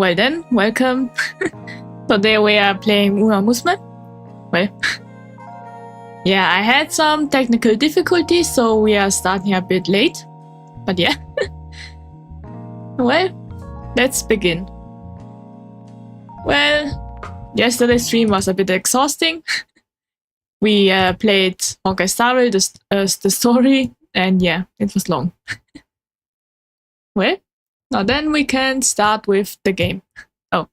Well then, welcome. Today we are playing Umamusume. Well, yeah, I had some technical difficulties, so we are starting a bit late. But yeah. Well, let's begin. Well, yesterday's stream was a bit exhausting. We played Honkai Star Rail, the story, and yeah, it was long. Well, now then we can start with the game. Oh,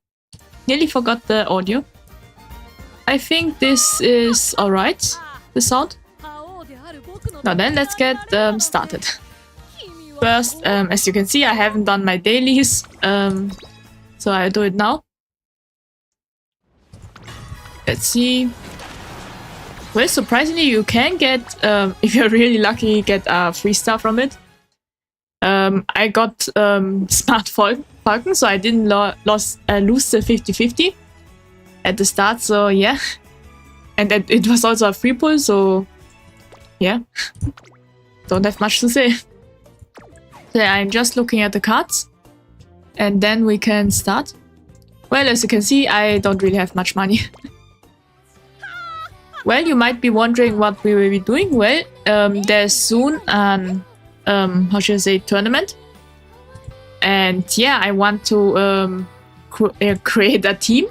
nearly forgot the audio. I think this is alright, the sound. Now then, let's get started. First, as you can see, I haven't done my dailies, so I'll do it now. Let's see. Well, surprisingly, you can get, if you're really lucky, get a free star from it. I got Smart Falcon, so I didn't lose the 50-50 at the start, so yeah. And it was also a free pull, so yeah. Don't have much to say. So I'm just looking at the cards, and then we can start. Well, as you can see, I don't really have much money. Well, you might be wondering what we will be doing. Well, there's soon an how should I say, tournament, and yeah, I want to create a team.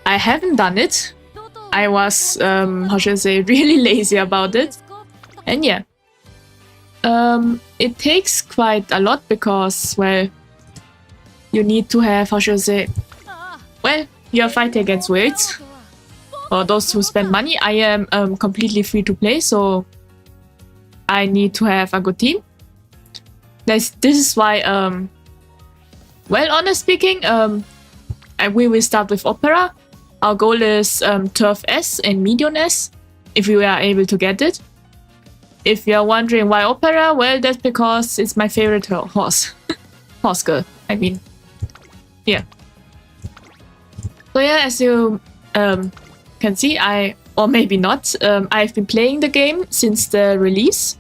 I haven't done it. I was how should I say, really lazy about it, and yeah, it takes quite a lot because, well, you need to have, how should I say, well, you're fighting against whales or those who spend money. I am completely free to play, so I need to have a good team. This is why, well, honestly speaking, we will start with Opera. Our goal is Turf S and Medium S, if we are able to get it. If you're wondering why Opera, well, that's because it's my favorite horse. Horse girl, I mean. Yeah. So yeah, as you can see, or maybe not, I've been playing the game since the release.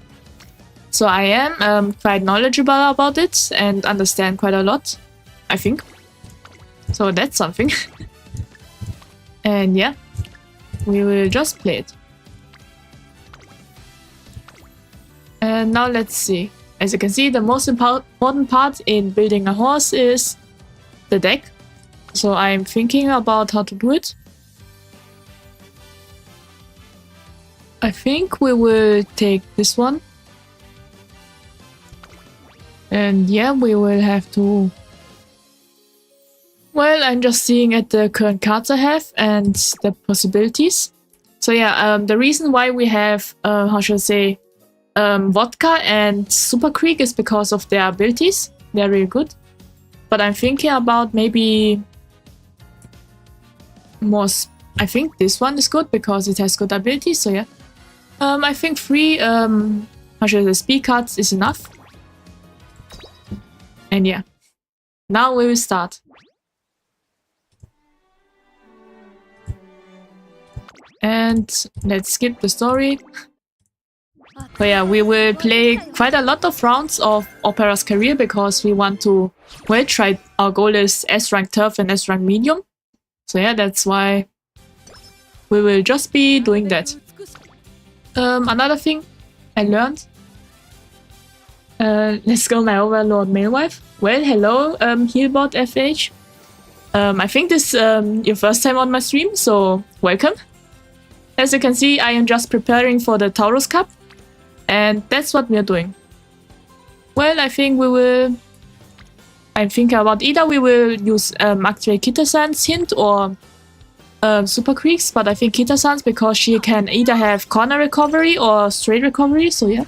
So I am quite knowledgeable about it and understand quite a lot, I think. So that's something. And yeah, we will just play it. And now let's see. As you can see, the most important part in building a horse is the deck. So I'm thinking about how to do it. I think we will take this one. And yeah, we will have to... Well, I'm just seeing at the current cards I have and the possibilities. So yeah, the reason why we have, how should I say, Vodka and Super Creek is because of their abilities. They're really good. But I'm thinking about maybe more... I think this one is good because it has good abilities, so yeah. I think 3, how should I say, speed cards is enough. And yeah, now we will start. And let's skip the story. So yeah, we will play quite a lot of rounds of Opera's career because we want to, well, try. Our goal is S-rank Turf and S-rank Medium. So yeah, that's why we will just be doing that. Another thing I learned. Let's go, my overlord malewife. Well, hello, Healbot FH. I think this is your first time on my stream, so welcome. As you can see, I am just preparing for the Taurus Cup, and that's what we are doing. Well, I think we will... I'm thinking about either we will use activate Kita-san's hint or Super Creeks, but I think Kita-san's because she can either have corner recovery or straight recovery, so yeah.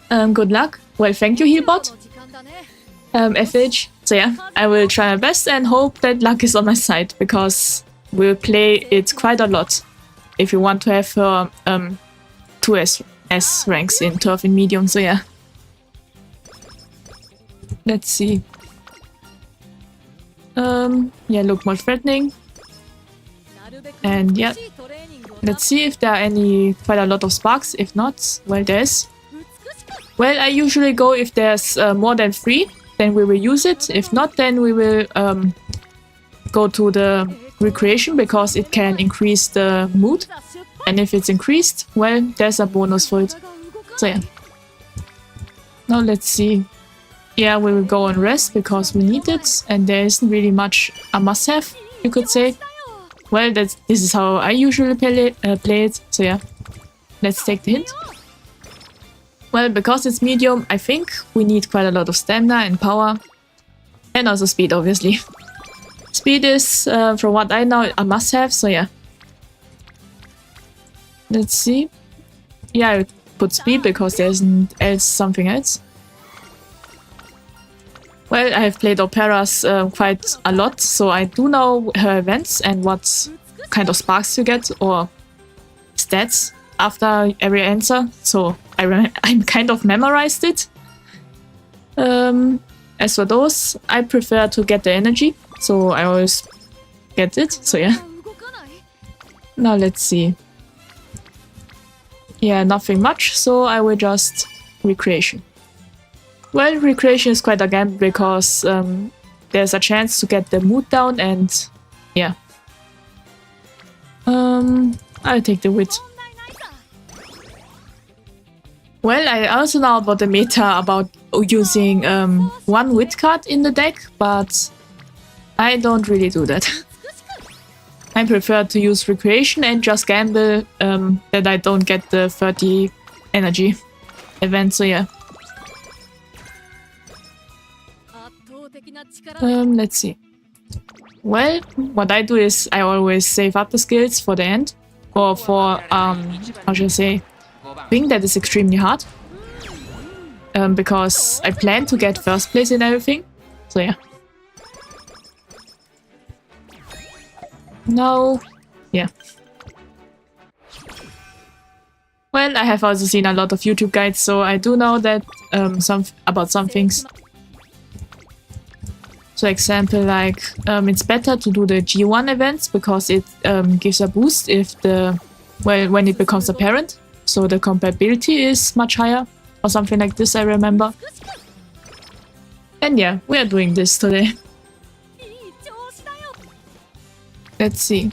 Good luck. Well, thank you, Healbot. FH. So yeah, I will try my best and hope that luck is on my side, because we'll play it quite a lot. If you want to have her 2 S ranks in Turf and Medium, so yeah. Let's see. Yeah, look more threatening. And yeah, let's see if there are quite a lot of sparks. If not, well, there's. Well, I usually go if there's more than 3, then we will use it. If not, then we will go to the recreation because it can increase the mood. And if it's increased, well, there's a bonus for it. So yeah. Now let's see. Yeah, we will go on rest because we need it. And there isn't really much a must-have, you could say. Well, this is how I usually play it. So yeah, let's take the hint. Well, because it's medium, I think we need quite a lot of stamina and power. And also speed, obviously. Speed is, from what I know, a must-have, so yeah. Let's see. Yeah, I would put speed because there isn't something else. Well, I have played operas quite a lot, so I do know her events and what kind of sparks you get, or stats after every answer, so I kind of memorized it. As for those, I prefer to get the energy, so I always get it, so yeah. Now let's see. Yeah, nothing much, so I will just recreation. Well, recreation is quite a gamble because there's a chance to get the mood down and yeah. I'll take the wit. Well, I also know about the meta about using one wit card in the deck, but I don't really do that. I prefer to use recreation and just gamble that I don't get the 30 energy event, so yeah. Let's see. Well, what I do is I always save up the skills for the end, or for, how should I say, thing that is extremely hard. Because I plan to get first place in everything, so yeah. No, yeah. Well, I have also seen a lot of YouTube guides, so I do know that about some things. So example, like, it's better to do the G1 events because it gives a boost if when it becomes apparent. So the compatibility is much higher, or something like this, I remember. And yeah, we are doing this today. Let's see.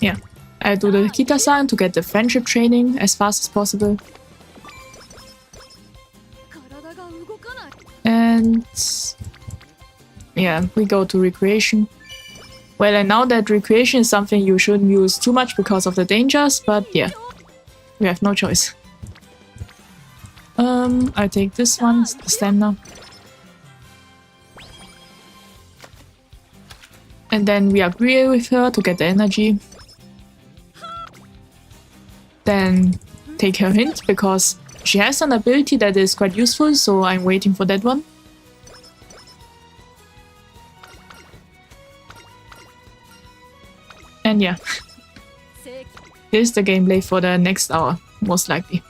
Yeah, I do the Kita-san to get the friendship training as fast as possible. And yeah, we go to recreation. Well, I know that recreation is something you shouldn't use too much because of the dangers, but yeah, we have no choice. I take this one, the stamina. And then we agree with her to get the energy. Then take her hint because she has an ability that is quite useful, so I'm waiting for that one. And yeah, this is the gameplay for the next hour, most likely.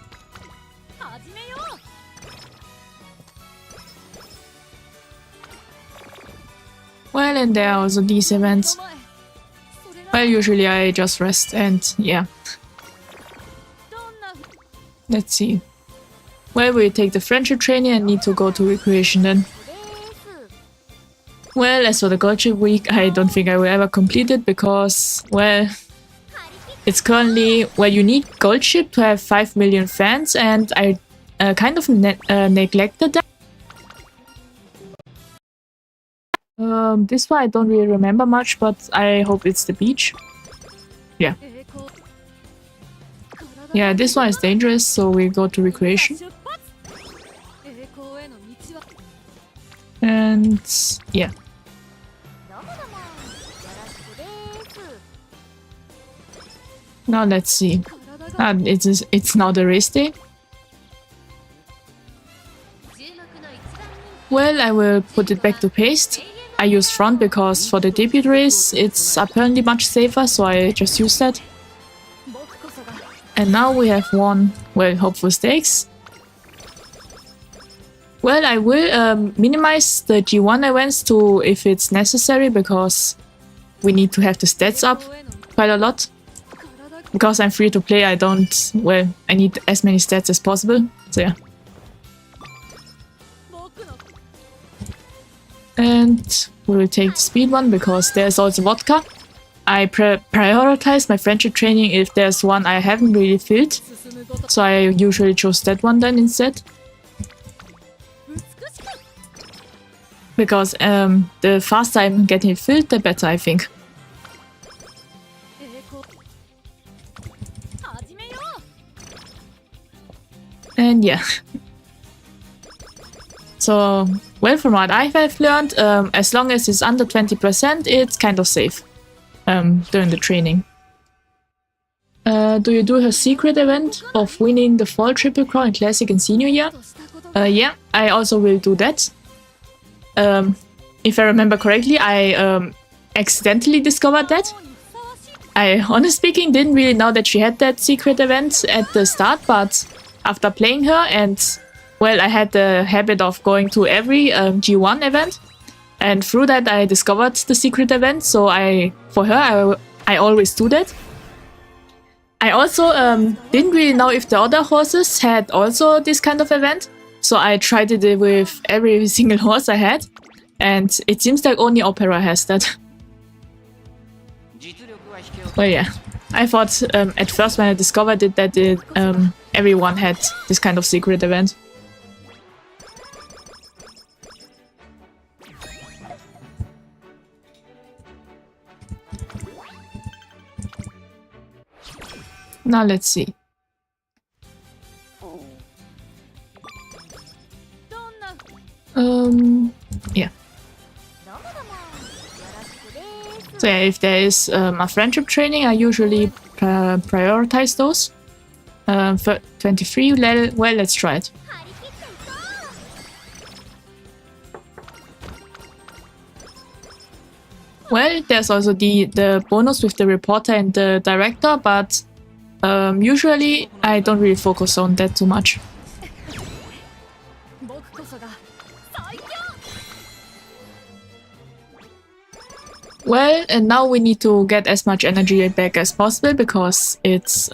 Well, and there are also these events. Well, usually I just rest and yeah. Let's see. Well, we take the friendship training and need to go to recreation then. Well, as for the gold chip week, I don't think I will ever complete it because, well, it's currently, well, you need gold chip to have 5 million fans and I kind of neglected that. This one I don't really remember much, but I hope it's the beach. Yeah. Yeah, this one is dangerous, so we go to recreation. And yeah. Now let's see. It's now the race day. Well, I will put it back to paste. I use front because for the debut race it's apparently much safer, so I just use that. And now we have one, well, hopeful stakes. Well, I will minimize the G1 events to if it's necessary because we need to have the stats up quite a lot. Because I'm free to play, I need as many stats as possible, so yeah. And we will take the speed one because there's also vodka. I prioritize my friendship training if there's one I haven't really filled. So I usually choose that one then instead. Because the faster I'm getting it filled, the better, I think. And yeah. So, well, from what I've learned, as long as it's under 20%, it's kind of safe during the training. Do you do her secret event of winning the fall triple crown in Classic and Senior year? Yeah, I also will do that. If I remember correctly, I accidentally discovered that. I, honestly speaking, didn't really know that she had that secret event at the start, but after playing her and, well, I had the habit of going to every G1 event, and through that I discovered the secret event, so for her, I always do that. I also didn't really know if the other horses had also this kind of event, so I tried it with every single horse I had, and it seems like only Opera has that. Well, yeah. I thought at first when I discovered it that everyone had this kind of secret event. Now let's see. Yeah. So yeah, if there is a friendship training, I usually prioritize those. For 23, well, let's try it. Well, there's also the bonus with the reporter and the director, but usually I don't really focus on that too much. Well, and now we need to get as much energy back as possible because it's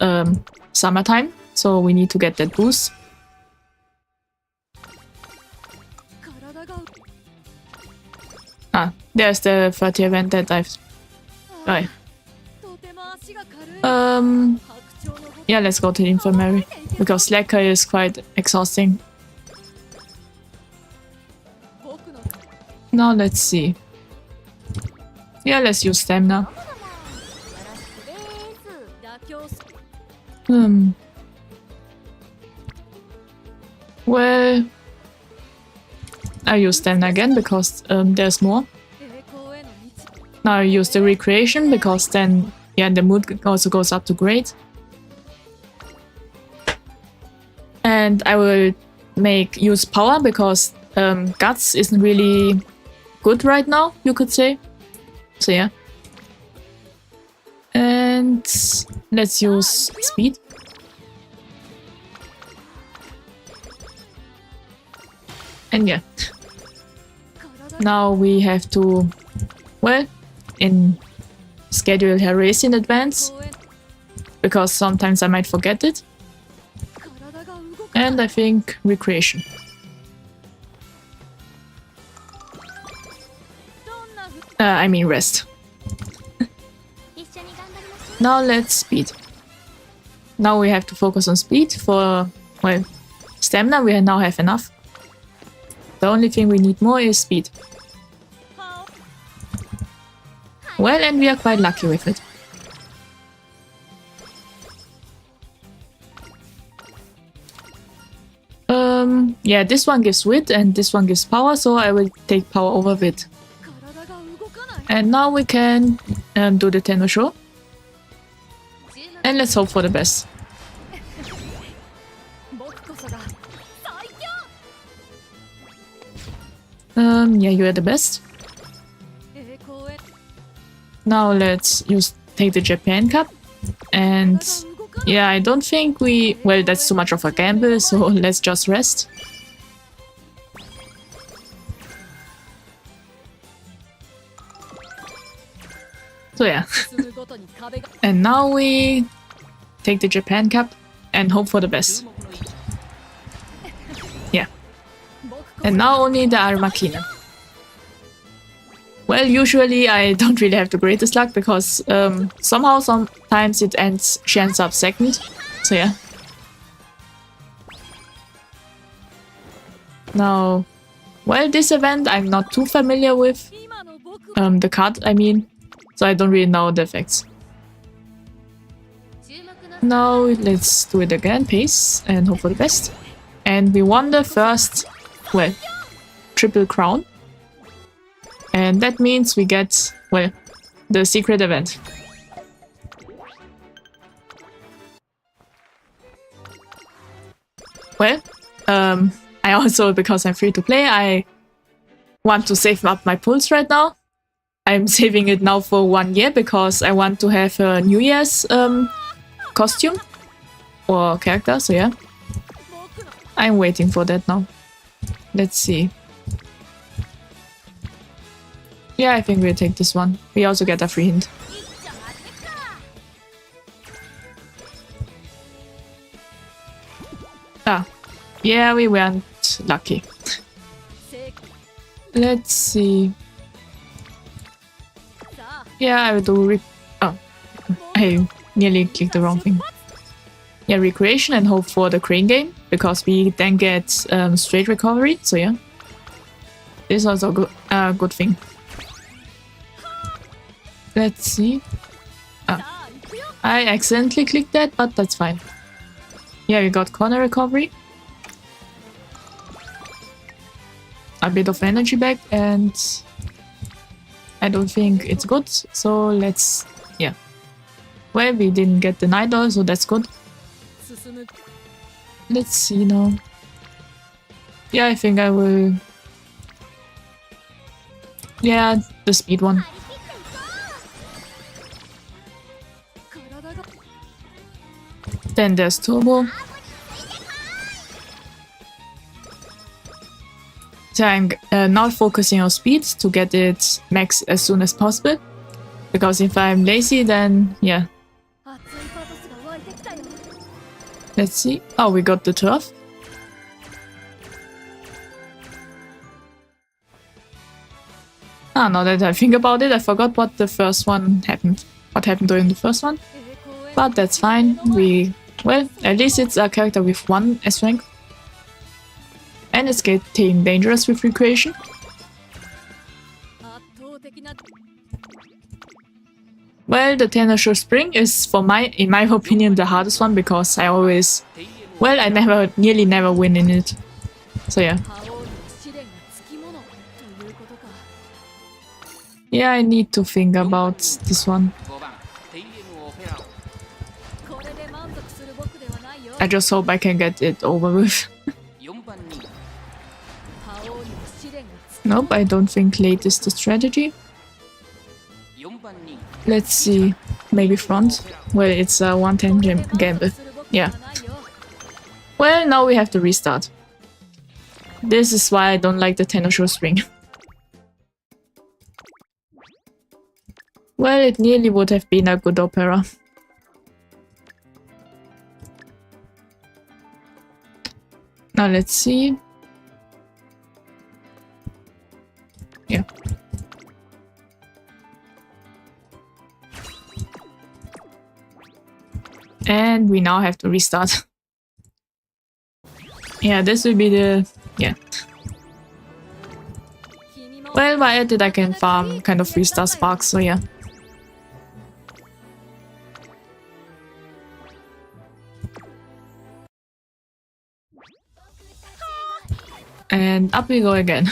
summertime, so we need to get that boost. Ah, there's the 30 event that I've... Right. Yeah, let's go to the infirmary, because Slacker is quite exhausting. Now let's see. Yeah, let's use stamina. Well, I use stamina again because there's more. Now I use the recreation because then, yeah, the mood also goes up to great. And I will use power because guts isn't really good right now, you could say. So yeah. And let's use speed. And yeah. Now we have to, well, schedule her race in advance, because sometimes I might forget it. And I think recreation. I mean rest. Now let's speed. Now we have to focus on speed for, well, stamina we now have enough. The only thing we need more is speed. Well, and we are quite lucky with it. Yeah, this one gives wit and this one gives power, so I will take power over wit. And now we can do the Tenno Show. And let's hope for the best. Yeah, you are the best. Now let's take the Japan Cup. And yeah, I don't think well, that's too much of a gamble, so let's just rest. So yeah. And now we take the Japan Cup and hope for the best. Yeah. And now only the Armakina. Well, usually I don't really have the greatest luck because somehow sometimes she ends up second. So yeah. Now, well, this event I'm not too familiar with. The card, I mean. So I don't really know the effects. Now let's do it again, pace, and hope for the best. And we won the first, well, triple crown. And that means we get, well, the secret event. Well, I also, because I'm free to play, I want to save up my pulse right now. I'm saving it now for 1 year because I want to have a New Year's costume or character, so yeah. I'm waiting for that now. Let's see. Yeah, I think we'll take this one. We also get a free hint. Ah, yeah, we weren't lucky. Let's see. Yeah, I will do oh, I nearly clicked the wrong thing. Yeah, recreation and hope for the crane game, because we then get straight recovery, so yeah. This is also a good thing. Let's see. Ah, I accidentally clicked that, but that's fine. Yeah, we got corner recovery. A bit of energy back, and I don't think it's good, so let's... yeah. Well, we didn't get the $9, so that's good. Let's see now. Yeah, I think I will... yeah, the speed one. Then there's turbo. So I'm not focusing on speed to get it max as soon as possible. Because if I'm lazy, then yeah. Let's see. Oh, we got the turf. Ah, now that I think about it, I forgot what the first one happened. What happened during the first one. But that's fine. Well, at least it's a character with 1 S rank. And it's getting dangerous with recreation. Well, the Tenosure Spring is, in my opinion, the hardest one because I always... well, I nearly never win in it. So yeah. Yeah, I need to think about this one. I just hope I can get it over with. Nope, I don't think late is the strategy. Let's see. Maybe front. Well, it's a one-time gamble. Yeah. Well, now we have to restart. This is why I don't like the Tenosure Spring. Well, it nearly would have been a good opera. Now let's see. Yeah. And we now have to restart. Yeah, this will be the... yeah. Well, via it I can farm kind of 3-star sparks, so yeah. And up we go again.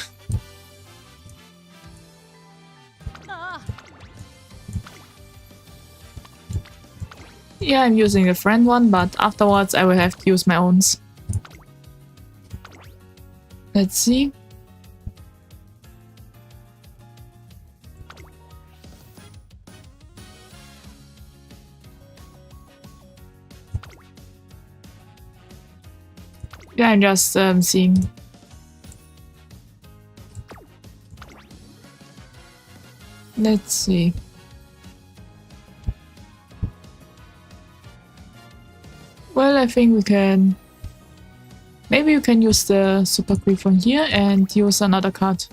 Yeah, I'm using a friend one, but afterwards I will have to use my own. Let's see. Yeah, I'm just seeing. Let's see. Well, I think we can... maybe you can use the super creep from here and use another card.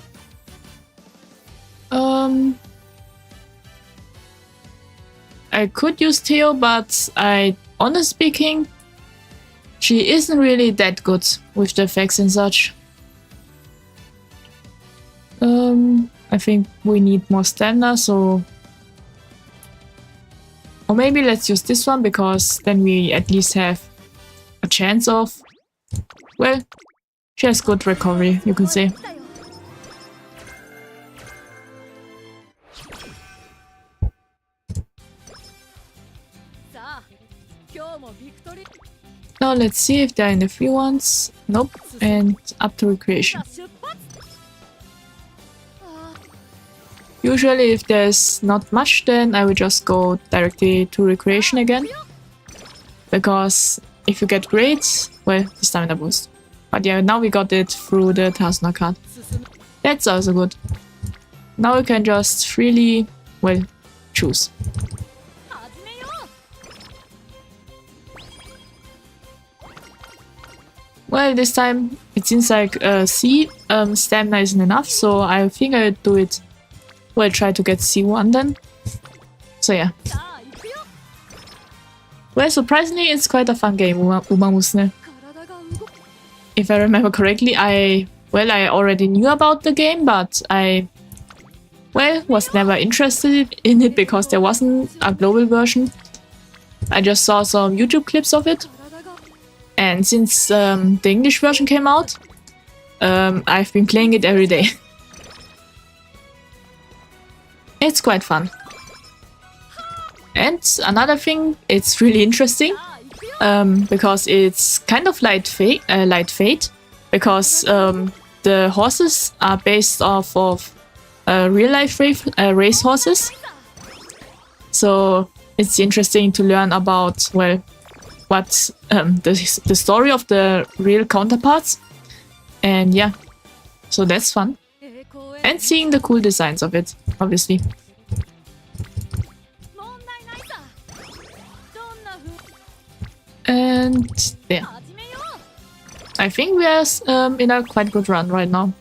I could use Theo, but honestly speaking, she isn't really that good with the effects and such. I think we need more stamina, so... Or maybe let's use this one, because then we at least have a chance of... Well, she has good recovery, you could say. Now let's see if there are any free ones. Nope. And up to recreation. Usually if there's not much, then I will just go directly to recreation again. Because if you get great, well, the stamina boost. But yeah, now we got it through the Sasanao card. That's also good. Now we can just freely, well, choose. Well, this time it seems like C stamina isn't enough, so I think I'll do it. Well, try to get C1 then. So yeah. Well, surprisingly, it's quite a fun game, Umamusume. If I remember correctly, I already knew about the game, but I was never interested in it because there wasn't a global version. I just saw some YouTube clips of it. And since the English version came out, I've been playing it every day. It's quite fun. And another thing, it's really interesting, because it's kind of light fate, because the horses are based off of real-life race horses. So it's interesting to learn about, well, what the story of the real counterparts. And yeah, so that's fun. And seeing the cool designs of it, obviously. And yeah, I think we are in a quite good run right now.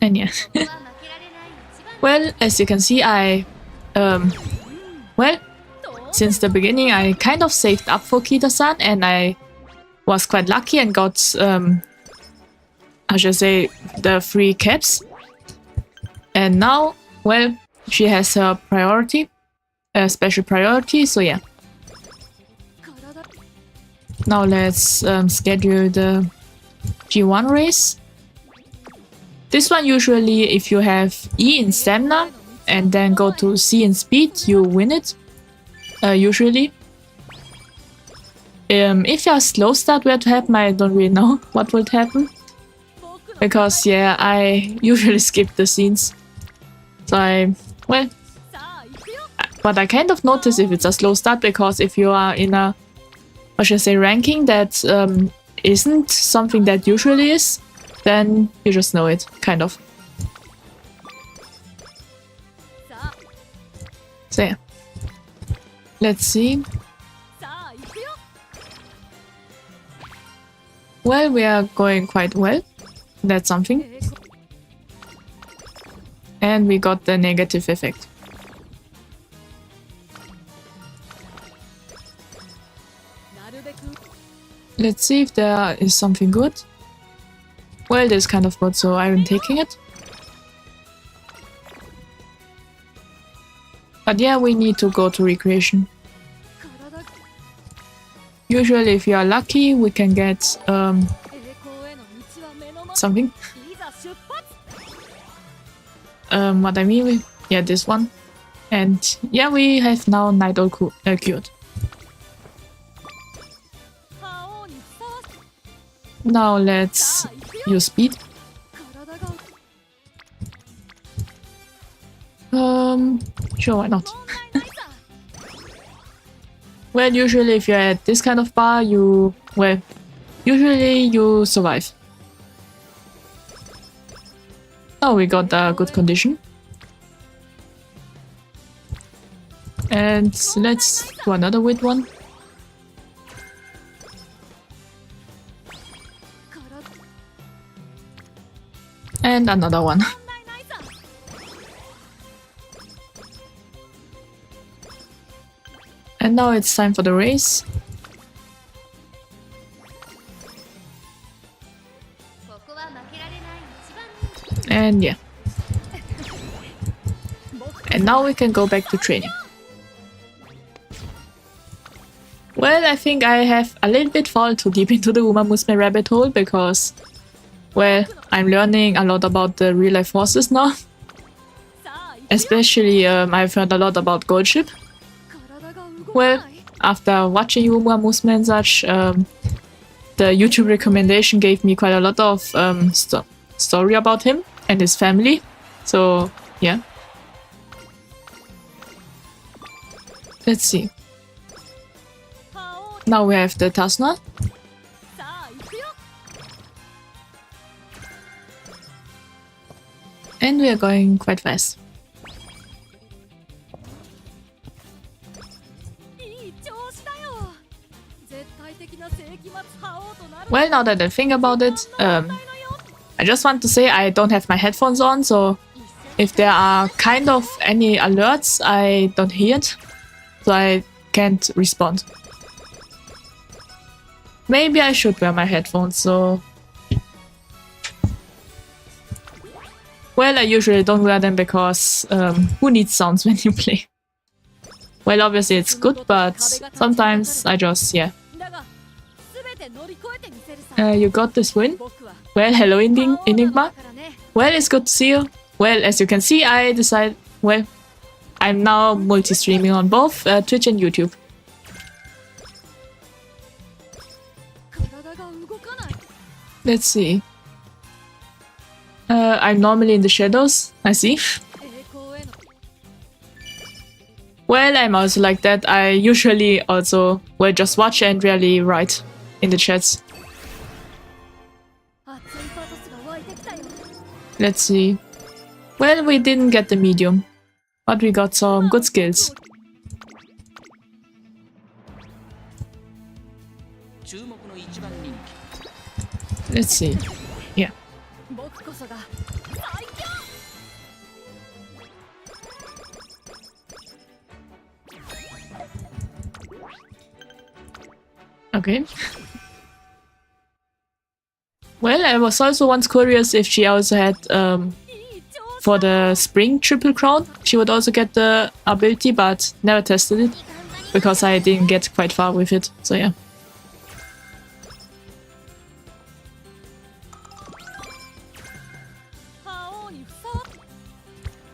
And yeah. Well, as you can see, well, since the beginning I kind of saved up for Kita-san, and I was quite lucky and got, I should say, the free caps. And now, well, she has her priority, a special priority, so yeah. Now let's schedule the G1 race. This one usually, if you have E in stamina and then go to C in speed, you win it. Usually. If you're a slow start, what would happen? I don't really know what would happen. Because yeah, I usually skip the scenes. So but I kind of notice if it's a slow start, because if you are in a, what should I say, ranking that isn't something that usually is, then you just know it, kind of. So yeah. Let's see. Well, we are going quite well. That's something. And we got the negative effect. Let's see if there is something good. Well, this is kind of good, so I'm taking it. But yeah, we need to go to recreation. Usually, if you are lucky, we can get something. What I mean, yeah, this one. And yeah, we have now Night Owl cured. Now let's use speed. Sure, why not? Well, usually if you're at this kind of bar, usually you survive. Oh, we got a good condition. And let's do another with one. And another one. And now it's time for the race. And yeah. And now we can go back to training. Well, I think I have a little bit fallen too deep into the Umamusume rabbit hole because, well, I'm learning a lot about the real life horses now. Especially, I've heard a lot about Gold Ship. Well, after watching Umamusume and such, the YouTube recommendation gave me quite a lot of story about him and his family. So, yeah. Let's see. Now we have the Tasna. And we are going quite fast. Well, now that I think about it, I just want to say I don't have my headphones on, so if there are kind of any alerts, I don't hear it, so I can't respond. Maybe I should wear my headphones, so... Well, I usually don't wear them because who needs sounds when you play? Well, obviously it's good, but sometimes I just, yeah. You got this win? Well, hello Enigma. Well, it's good to see you. Well, as you can see, I decided... Well, I'm now multi-streaming on both Twitch and YouTube. Let's see. I'm normally in the shadows, I see. Well, I'm also like that. I usually also, well, just watch and really write in the chats. Let's see. Well, we didn't get the medium, but we got some good skills. Let's see. Yeah. Okay. Well, I was also once curious if she also had, for the spring triple crown, she would also get the ability, but never tested it, because I didn't get quite far with it, so yeah.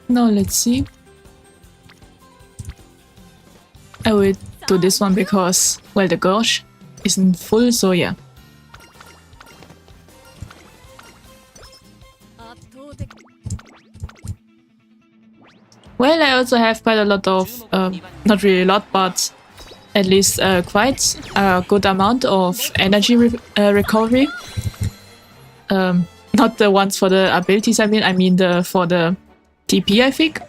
Now let's see. I will do this one because, well, the gorge isn't full, so yeah. Well, I also have quite a lot of, not really a lot, but at least quite a good amount of energy recovery. Not the ones for the abilities, I mean the for the TP, I think.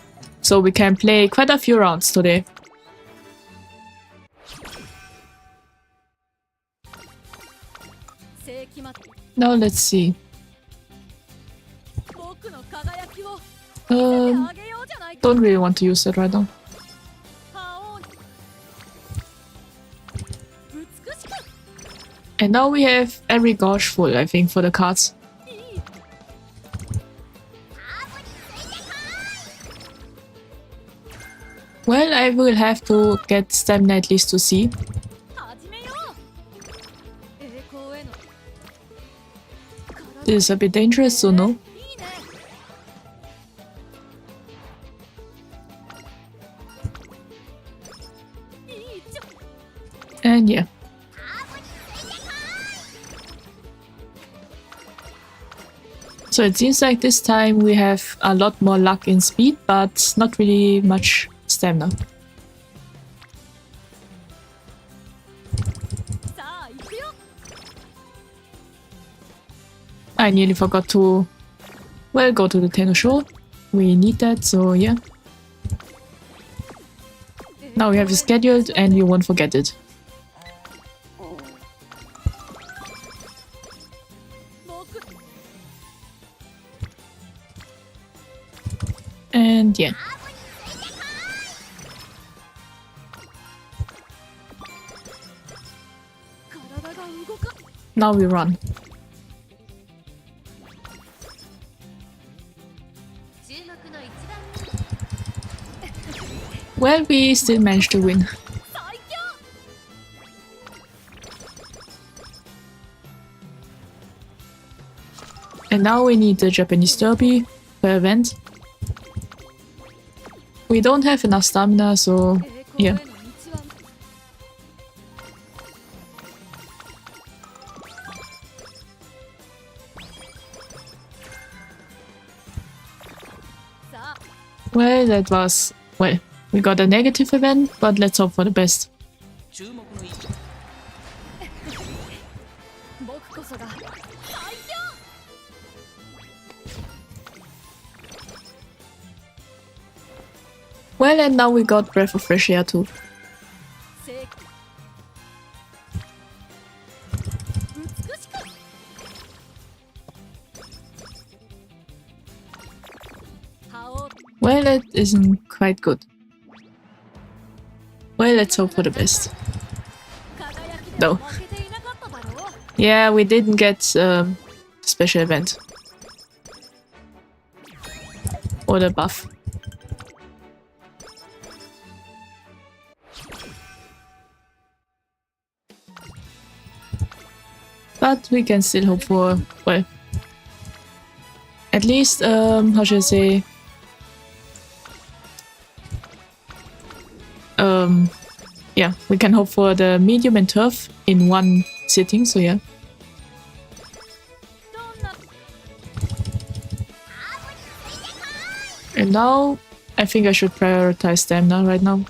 So we can play quite a few rounds today. Now let's see. Don't really want to use that right now. And now we have every gorge full, I think, for the cards. Well, I will have to get stamina at least to see. This is a bit dangerous, so no. And yeah. So it seems like this time we have a lot more luck in speed, but not really much stamina. I nearly forgot to, well, go to the Tenno Show. We need that, so yeah. Now we have it scheduled and you won't forget it. And yeah. Now we run. Well, we still managed to win. And now we need the Japanese Derby per event. We don't have enough stamina, so yeah. Well, that was... well, we got a negative event, but let's hope for the best. Well, and now we got Breath of Fresh Air too. Well, that isn't quite good. Well, let's hope for the best. No. Yeah, we didn't get special event. Or the buff. But we can still hope for, well, at least, how should I say, yeah, we can hope for the medium and turf in one sitting, so yeah. And now, I think I should prioritize stamina right now.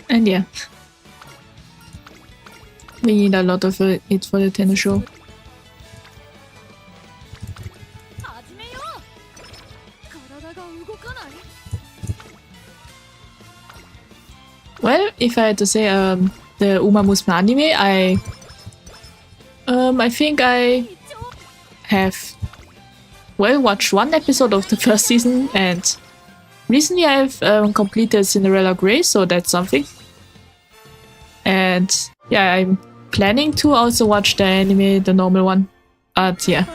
And yeah, we need a lot of it for the tennis show. Well, if I had to say the Umamusume anime, I think I have, well, watched one episode of the first season, and recently I've completed Cinderella Grey, so that's something. And yeah, I'm planning to also watch the anime, the normal one, but yeah,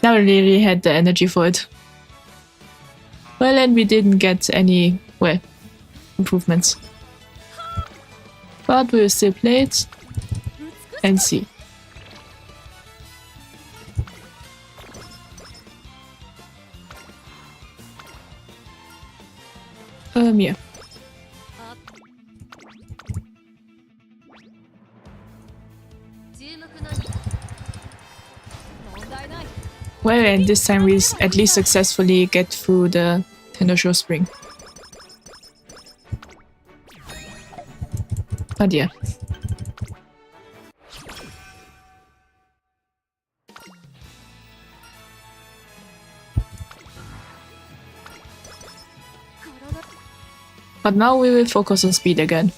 never really had the energy for it. Well, and we didn't get any, well, improvements. But we'll still play it and see. Yeah. Well, and this time we at least successfully get through the Tennosho Spring. But yeah. But now we will focus on speed again.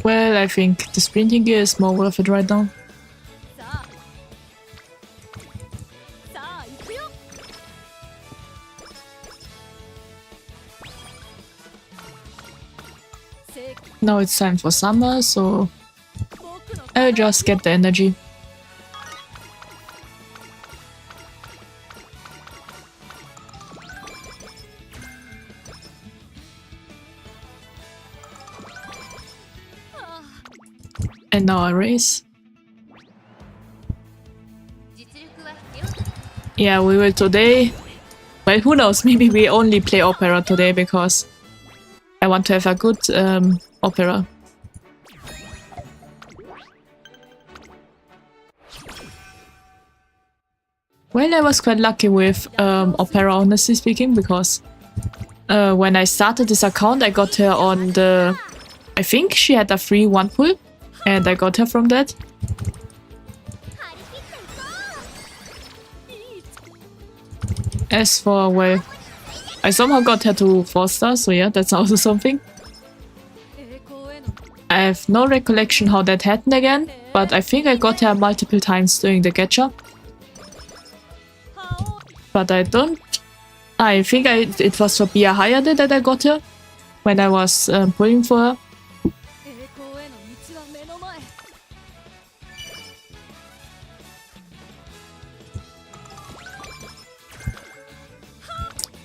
Well, I think the sprinting gear is more worth it right now. Now it's time for summer, so I'll just get the energy. And now a race. Yeah, we will today. Well, who knows? Maybe we only play opera today because I want to have a good opera. Well, I was quite lucky with opera, honestly speaking, because when I started this account, I got her on the... I think she had a free one pull, and I got her from that. As for, well, I somehow got her to 4 stars, so yeah, that's also something. I have no recollection how that happened again, but I think I got her multiple times during the gacha. But I don't... I think it was for Bia Hayade that I got her when I was pulling for her.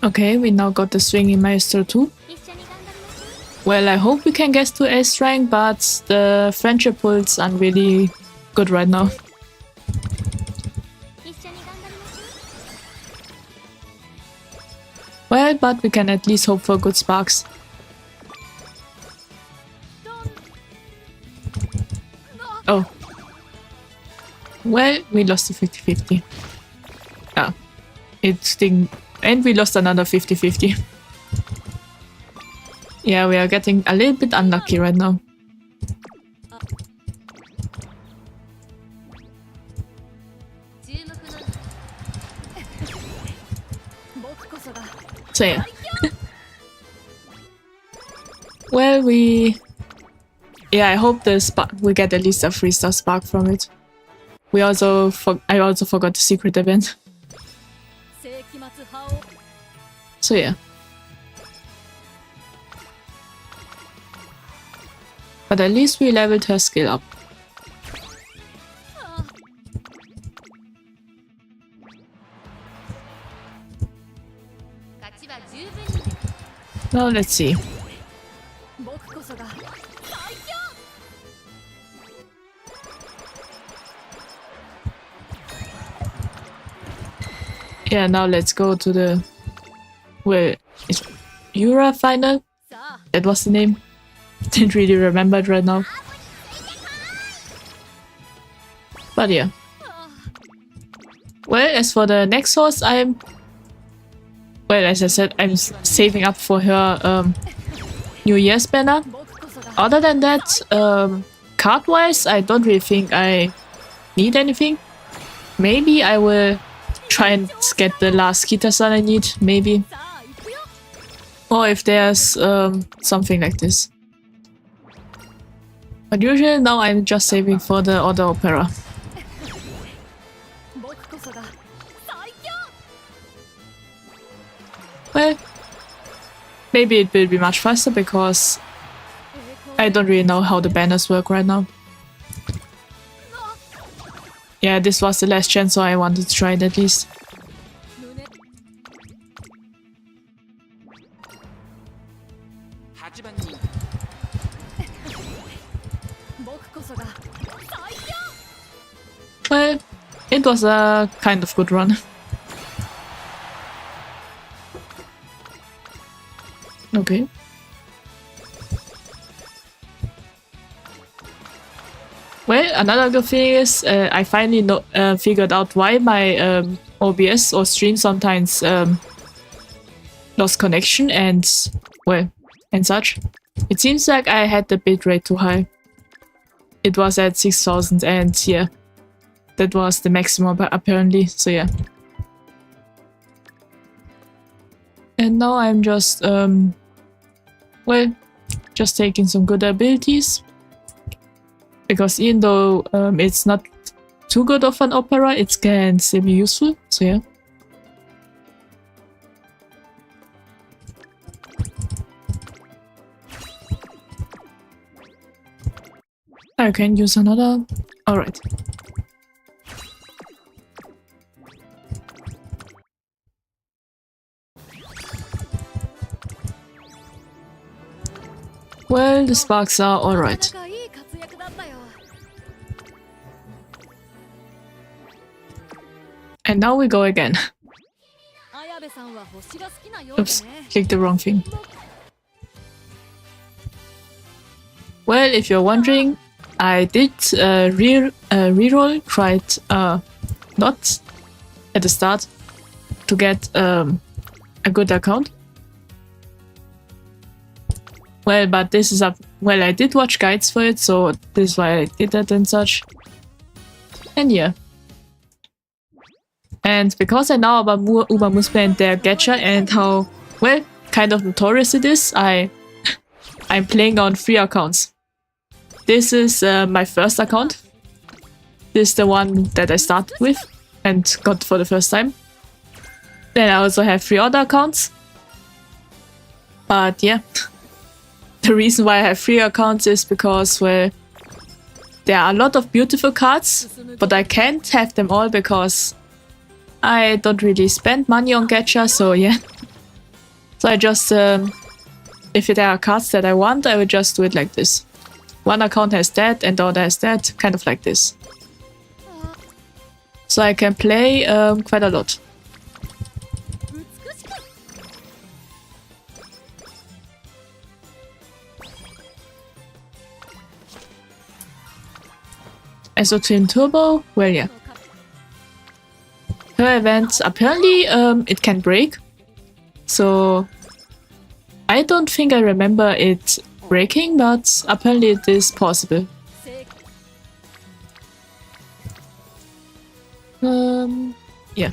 Okay, we now got the Swinging Maestro too. Well, I hope we can get to S rank, but the friendship pulls aren't really good right now. Well, but we can at least hope for good sparks. Oh. Well, we lost the 50-50. Yeah. It didn't... And we lost another 50-50. Yeah, we are getting a little bit unlucky right now. So yeah. Well, yeah, I hope we get at least a 3-star spark from it. I also forgot the secret event. So yeah. But at least we leveled her skill up. Now let's see. Yeah, now let's go to the... Well, it's Yura final? That was the name. Didn't really remember it right now. But yeah. Well, as for the next horse, well, as I said, I'm saving up for her New Year's banner. Other than that, card-wise, I don't really think I need anything. Maybe I will try and get the last Kita-san I need, maybe. Or if there's something like this. But usually now I'm just saving for the other opera. Well, maybe it will be much faster because I don't really know how the banners work right now. Yeah, this was the last chance, so I wanted to try it at least. Well, it was a kind of good run. Okay. Well, another good thing is I finally figured out why my OBS or stream sometimes lost connection and, well, and such. It seems like I had the bitrate too high. It was at 6000 and yeah, that was the maximum apparently, so yeah. And now I'm just, well, just taking some good abilities. Because even though it's not too good of an opera, it can still be useful, so yeah. I can use another. Alright. Well, the sparks are alright. And now we go again. Oops, clicked the wrong thing. Well, if you're wondering, I did reroll quite not at the start to get a good account. Well, but this is well, I did watch guides for it, so this is why I did that and such. And yeah. And because I know about Umamusume and their gacha and how well, kind of notorious it is. I'm playing on 3 accounts. This is my first account. This is the one that I started with and got for the first time. Then I also have 3 other accounts. But yeah, the reason why I have 3 accounts is because, well, there are a lot of beautiful cards, but I can't have them all because I don't really spend money on gacha, so yeah. So I just, if there are cards that I want, I will just do it like this. One account has that and the other has that, kind of like this. So I can play quite a lot. Twin Turbo, well, yeah. Her events, apparently it can break. So I don't think I remember it breaking, but apparently it is possible. Yeah.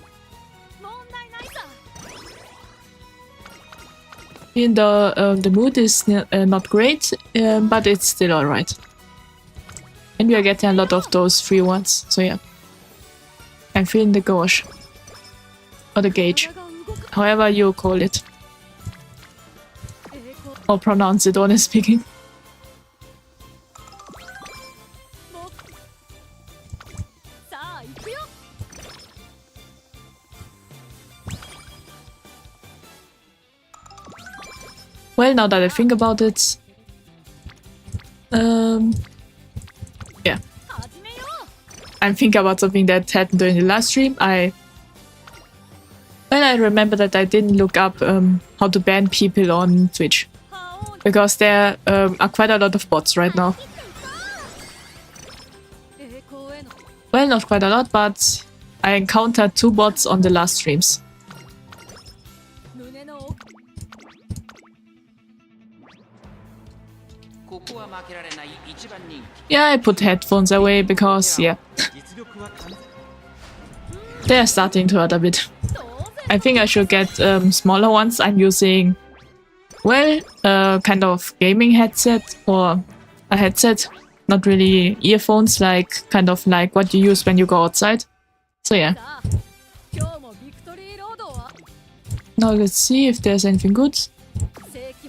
In the mood is not great, but it's still alright. And we are getting a lot of those free ones, so yeah. I'm feeling the gauge. Or the gauge. However you call it. Or pronounce it, honestly speaking. Well, now that I think about it... yeah. I'm thinking about something that happened during the last stream. Well, I remember that I didn't look up how to ban people on Twitch. Because there are quite a lot of bots right now. Well, not quite a lot, but I encountered 2 bots on the last streams. Yeah, I put headphones away because, yeah. They are starting to hurt a bit. I think I should get smaller ones. I'm using, well, kind of gaming headset or a headset. Not really earphones, like kind of like what you use when you go outside. So yeah. Now let's see if there's anything good.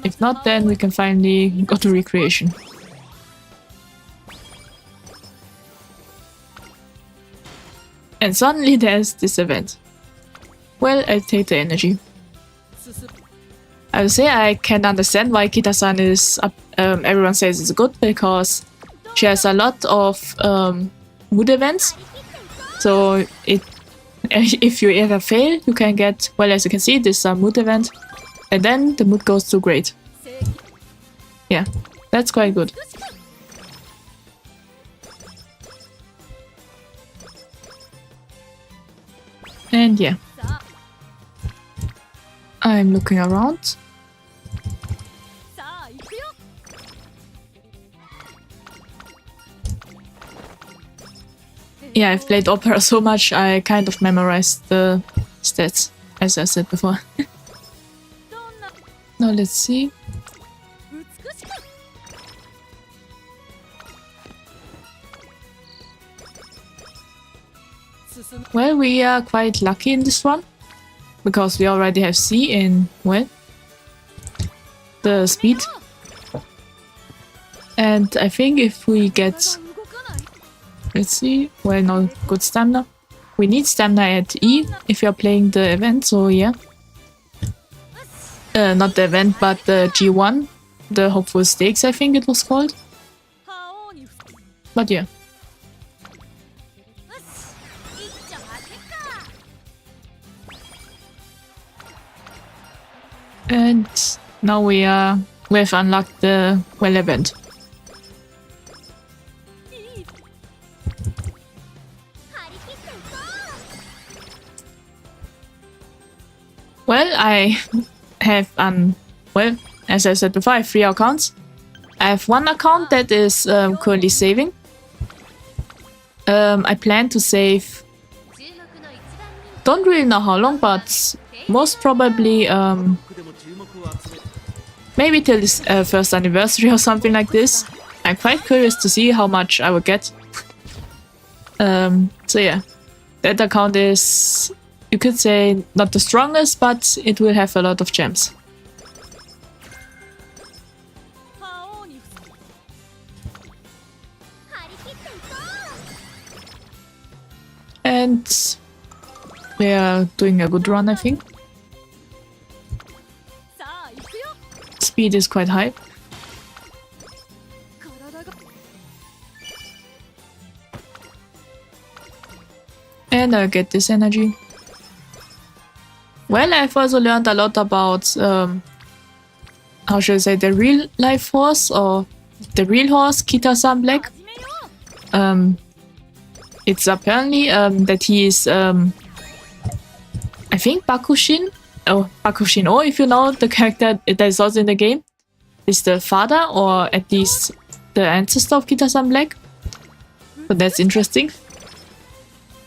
If not, then we can finally go to recreation. And suddenly there's this event. Well, I'll take the energy. I would say I can understand why Kita-san is everyone says it's good, because she has a lot of mood events. So if you ever fail, you can get, well, as you can see, this is a mood event. And then the mood goes to great. Yeah, that's quite good. And yeah. I'm looking around. Yeah, I've played opera so much, I kind of memorized the stats, as I said before. Now let's see. Well, we are quite lucky in this one, because we already have C in, well, the speed. And I think if we get, let's see, well, no good stamina. We need stamina at E if you're playing the event, so yeah. Not the event, but the G1, the Hopeful Stakes, I think it was called. But yeah. And now we've unlocked the well event. Well, I have well, as I said before, I have 3 accounts. I have 1 account that is currently saving. I plan to save, don't really know how long, but most probably maybe till this first anniversary or something like this. I'm quite curious to see how much I will get. So yeah, that account is, you could say, not the strongest, but it will have a lot of gems. And we are doing a good run, I think. Speed is quite high. And I'll get this energy. Well, I've also learned a lot about, how should I say, the real life horse, or the real horse, Kita-san Black. It's apparently that he is, I think Bakushin, or if you know the character that is also in the game, is the father, or at least the ancestor of Kita-san Black. So that's interesting.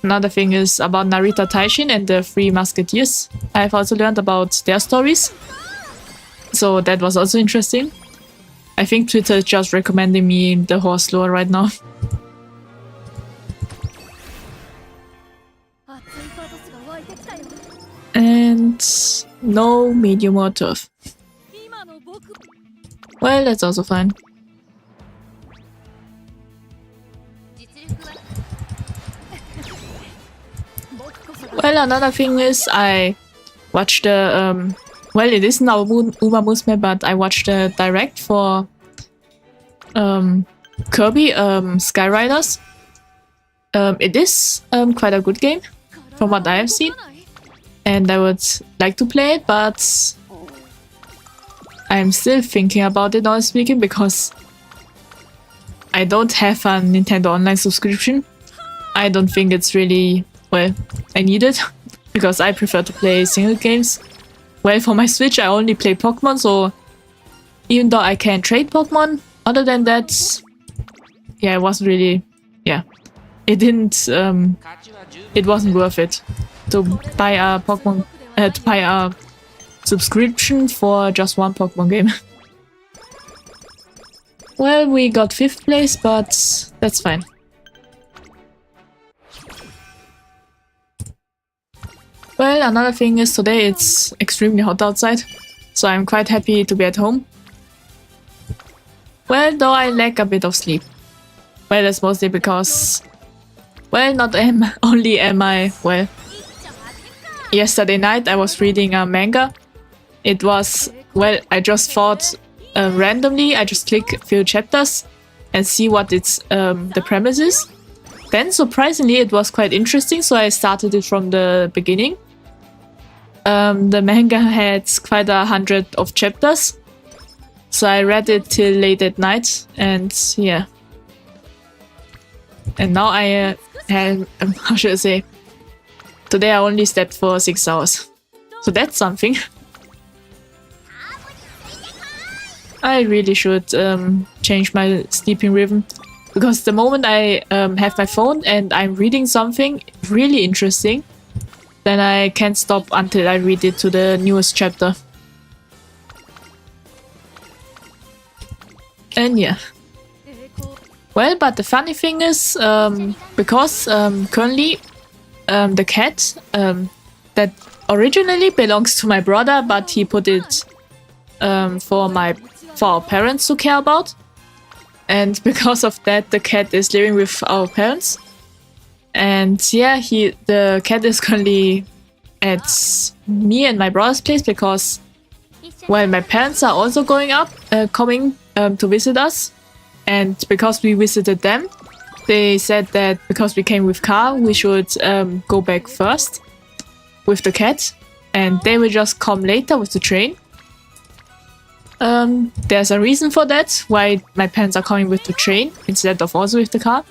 Another thing is about Narita Taishin and the Three Musketeers. I've also learned about their stories. So that was also interesting. I think Twitter is just recommending me the horse lore right now. And no medium or turf. Well, that's also fine. Well, another thing is I watched the, well, it isn't our Umamusume, but I watched the direct for Kirby Skyriders. It is quite a good game, from what I have seen. And I would like to play it, but I'm still thinking about it, honestly speaking, because I don't have a Nintendo Online subscription. I don't think it's really, well, I need it, because I prefer to play single games. Well, for my Switch I only play Pokemon, so even though I can trade Pokemon, other than that, yeah, it wasn't really, yeah, it didn't, it wasn't worth it to buy a Pokemon, to buy a subscription for just one Pokemon game. Well, we got 5th place, but that's fine. Well, another thing is today it's extremely hot outside, so I'm quite happy to be at home. Well, though I lack a bit of sleep. Well, that's mostly because, well, not only am I, well, yesterday night I was reading a manga. It was, well, I just thought randomly, I just click a few chapters and see what it's, the premise is. Then, surprisingly, it was quite interesting, so I started it from the beginning. The manga had quite 100 of chapters, so I read it till late at night, and yeah. And now I have, how should I say, today I only slept for 6 hours, so that's something. I really should change my sleeping rhythm. Because the moment I have my phone and I'm reading something really interesting, then I can't stop until I read it to the newest chapter. And yeah. Well, but the funny thing is, because currently the cat that originally belongs to my brother, but he put it for our parents to care about. And because of that, the cat is living with our parents. And yeah, the cat is currently at me and my brother's place because, well, my parents are also coming to visit us. And because we visited them, they said that because we came with car, we should go back first with the cat. And they will just come later with the train. There's a reason for that, why my parents are coming with the train instead of also with the car.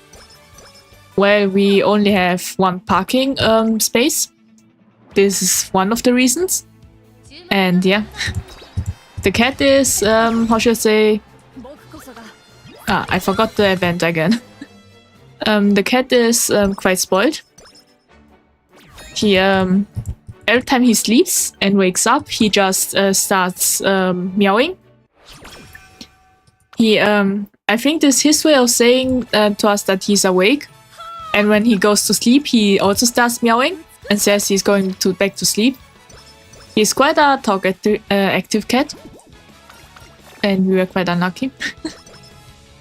Well, we only have one parking space. This is one of the reasons. And yeah, the cat is, how should I say? I forgot the event again. The cat is quite spoiled. He every time he sleeps and wakes up, he just starts meowing. He, I think this is his way of saying to us that he's awake. And when he goes to sleep, he also starts meowing and says he's going back to sleep. He's quite a active cat. And we were quite unlucky.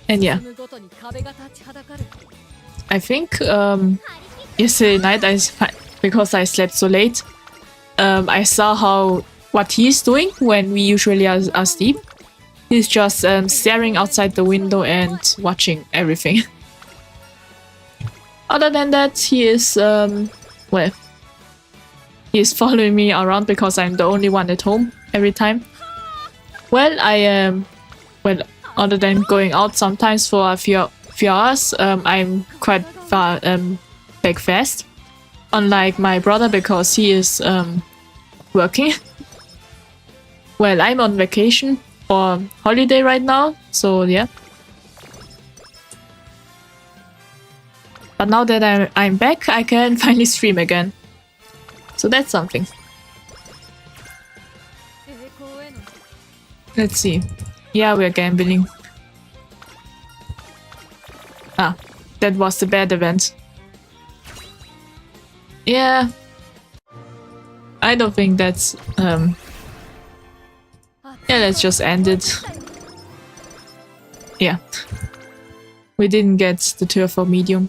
And yeah. I think yesterday night, because I slept so late, I saw what he's doing when we usually are asleep. He's just staring outside the window and watching everything. Other than that, he is, well, he is following me around because I'm the only one at home every time. Well, I am, well, other than going out sometimes for a few hours, I'm quite far back fast. Unlike my brother, because he is working. Well, I'm on vacation or holiday right now, so yeah. But now that I'm back, I can finally stream again. So that's something. Let's see. Yeah, we're gambling. Ah, that was the bad event. Yeah. I don't think that's... Yeah, let's just end it. Yeah. We didn't get the turf for medium.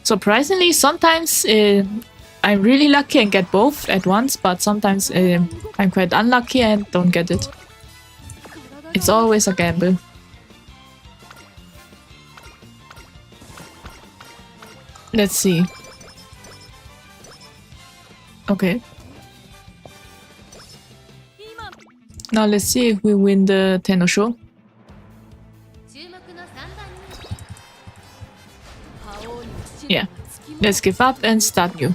Surprisingly, sometimes I'm really lucky and get both at once, but sometimes I'm quite unlucky and don't get it. It's always a gamble. Let's see. Okay. Now let's see if we win the Tenno-sho. Yeah. Let's give up and start new.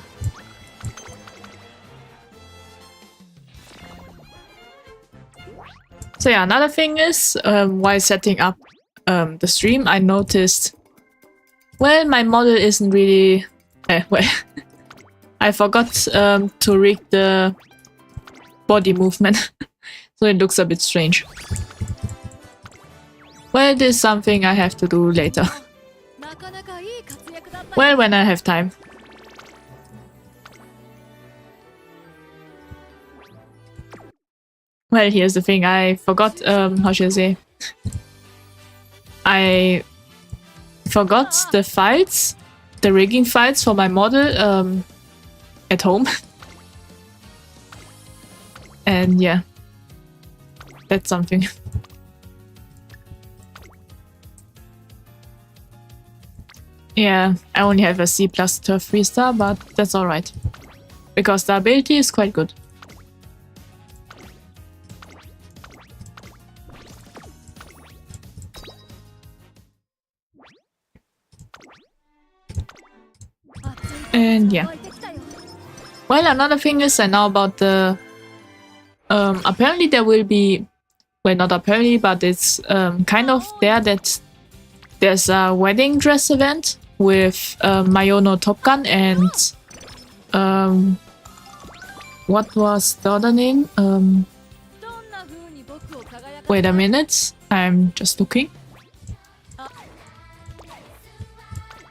So yeah, another thing is, while setting up the stream, I noticed, well, my model isn't really... well, I forgot to rig the body movement, so it looks a bit strange. Well, this is something I have to do later. Well, when I have time. Well, here's the thing, I forgot, how should I say? I forgot the files, the rigging files for my model, at home. And yeah, that's something. Yeah, I only have a C+ turf 3-star, but that's alright. Because the ability is quite good. And yeah. Well, another thing is, I know about the... apparently there will be... Well, not apparently, but it's kind of there that there's a wedding dress event with Mayono Top Gun and... what was the other name? Wait a minute, I'm just looking.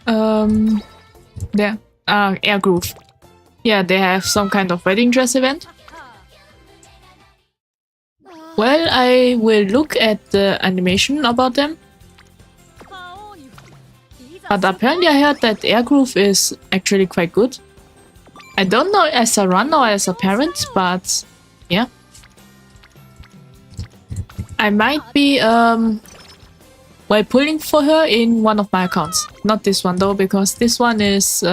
There. Air Groove. Yeah, they have some kind of wedding dress event. Well, I will look at the animation about them. But apparently I heard that Air Groove is actually quite good. I don't know as a runner or as a parent, but yeah. I might be well, pulling for her in one of my accounts. Not this one though, because this one is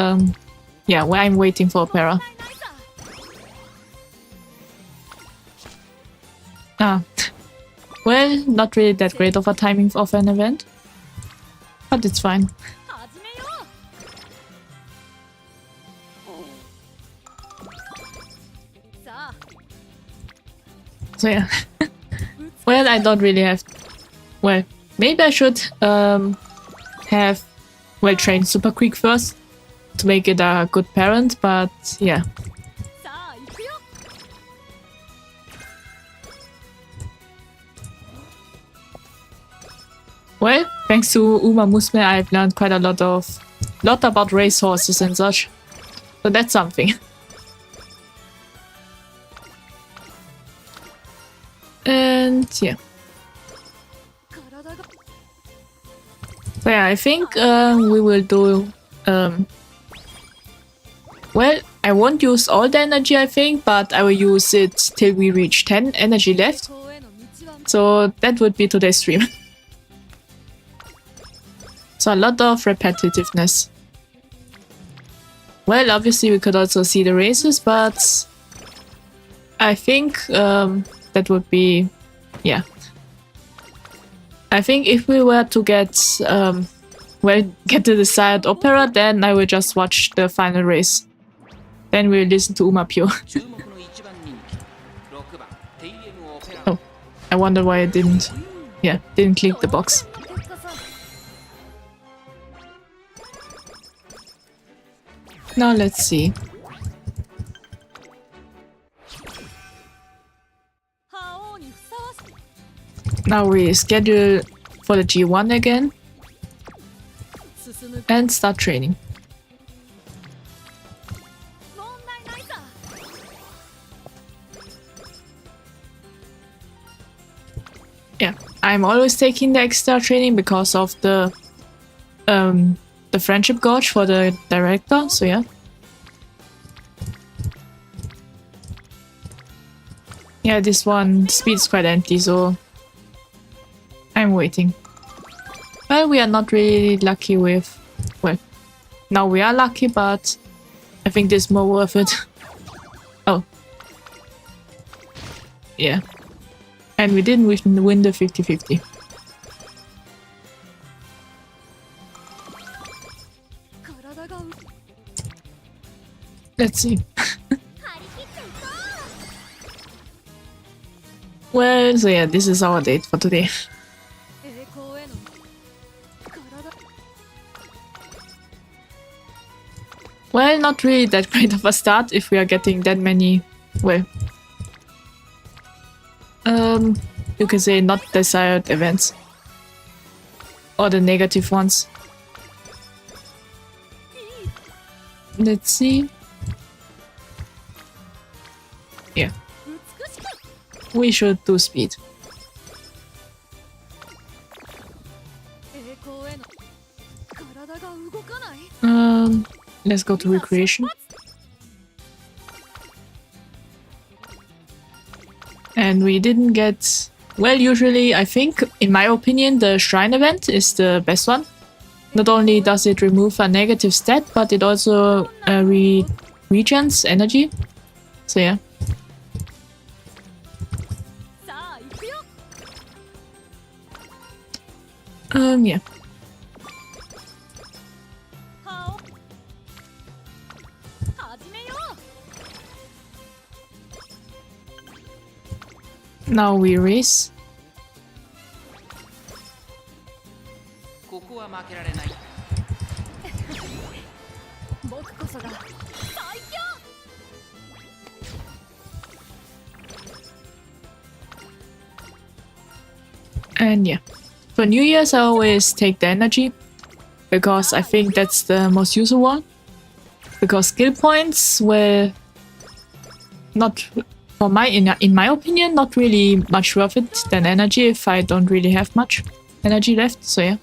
yeah, where I'm waiting for a para. Ah, well, not really that great of a timing of an event, but it's fine. So yeah, well, I don't really have. Well, maybe I should have well trained Super Creek first, to make it a good parent, but yeah. Well, thanks to Umamusume, I've learned quite a lot about racehorses and such. So that's something. And yeah. So yeah, I think we will do... well, I won't use all the energy, I think, but I will use it till we reach 10 energy left. So that would be today's stream. So a lot of repetitiveness. Well, obviously we could also see the races, but I think that would be, yeah. I think if we were to get, well, get the desired opera, then I will just watch the final race. Then we'll listen to Umapyo. Oh, I wonder why I didn't, yeah, didn't click the box. Now let's see. Now we schedule for the G1 again and start training. Yeah, I'm always taking the extra training because of the friendship gauge for the director, so yeah. Yeah, this one speed is quite empty, so I'm waiting. Well, we are not really lucky with... well, now we are lucky, but I think this is more worth it. Oh. Yeah. And we didn't win the 50-50. Let's see. Well, so yeah, this is our date for today. Well, not really that great of a start if we are getting that many, well, you can say not desired events. Or the negative ones. Let's see. Yeah. We should do speed. Let's go to recreation. And we didn't get... well, usually, I think, in my opinion, the shrine event is the best one. Not only does it remove a negative stat, but it also regens energy. So yeah. Yeah. Now we race. And yeah, for New Year's I always take the energy because I think that's the most useful one. Because skill points were not, for my in my opinion, not really much worth it than energy if I don't really have much energy left. So yeah.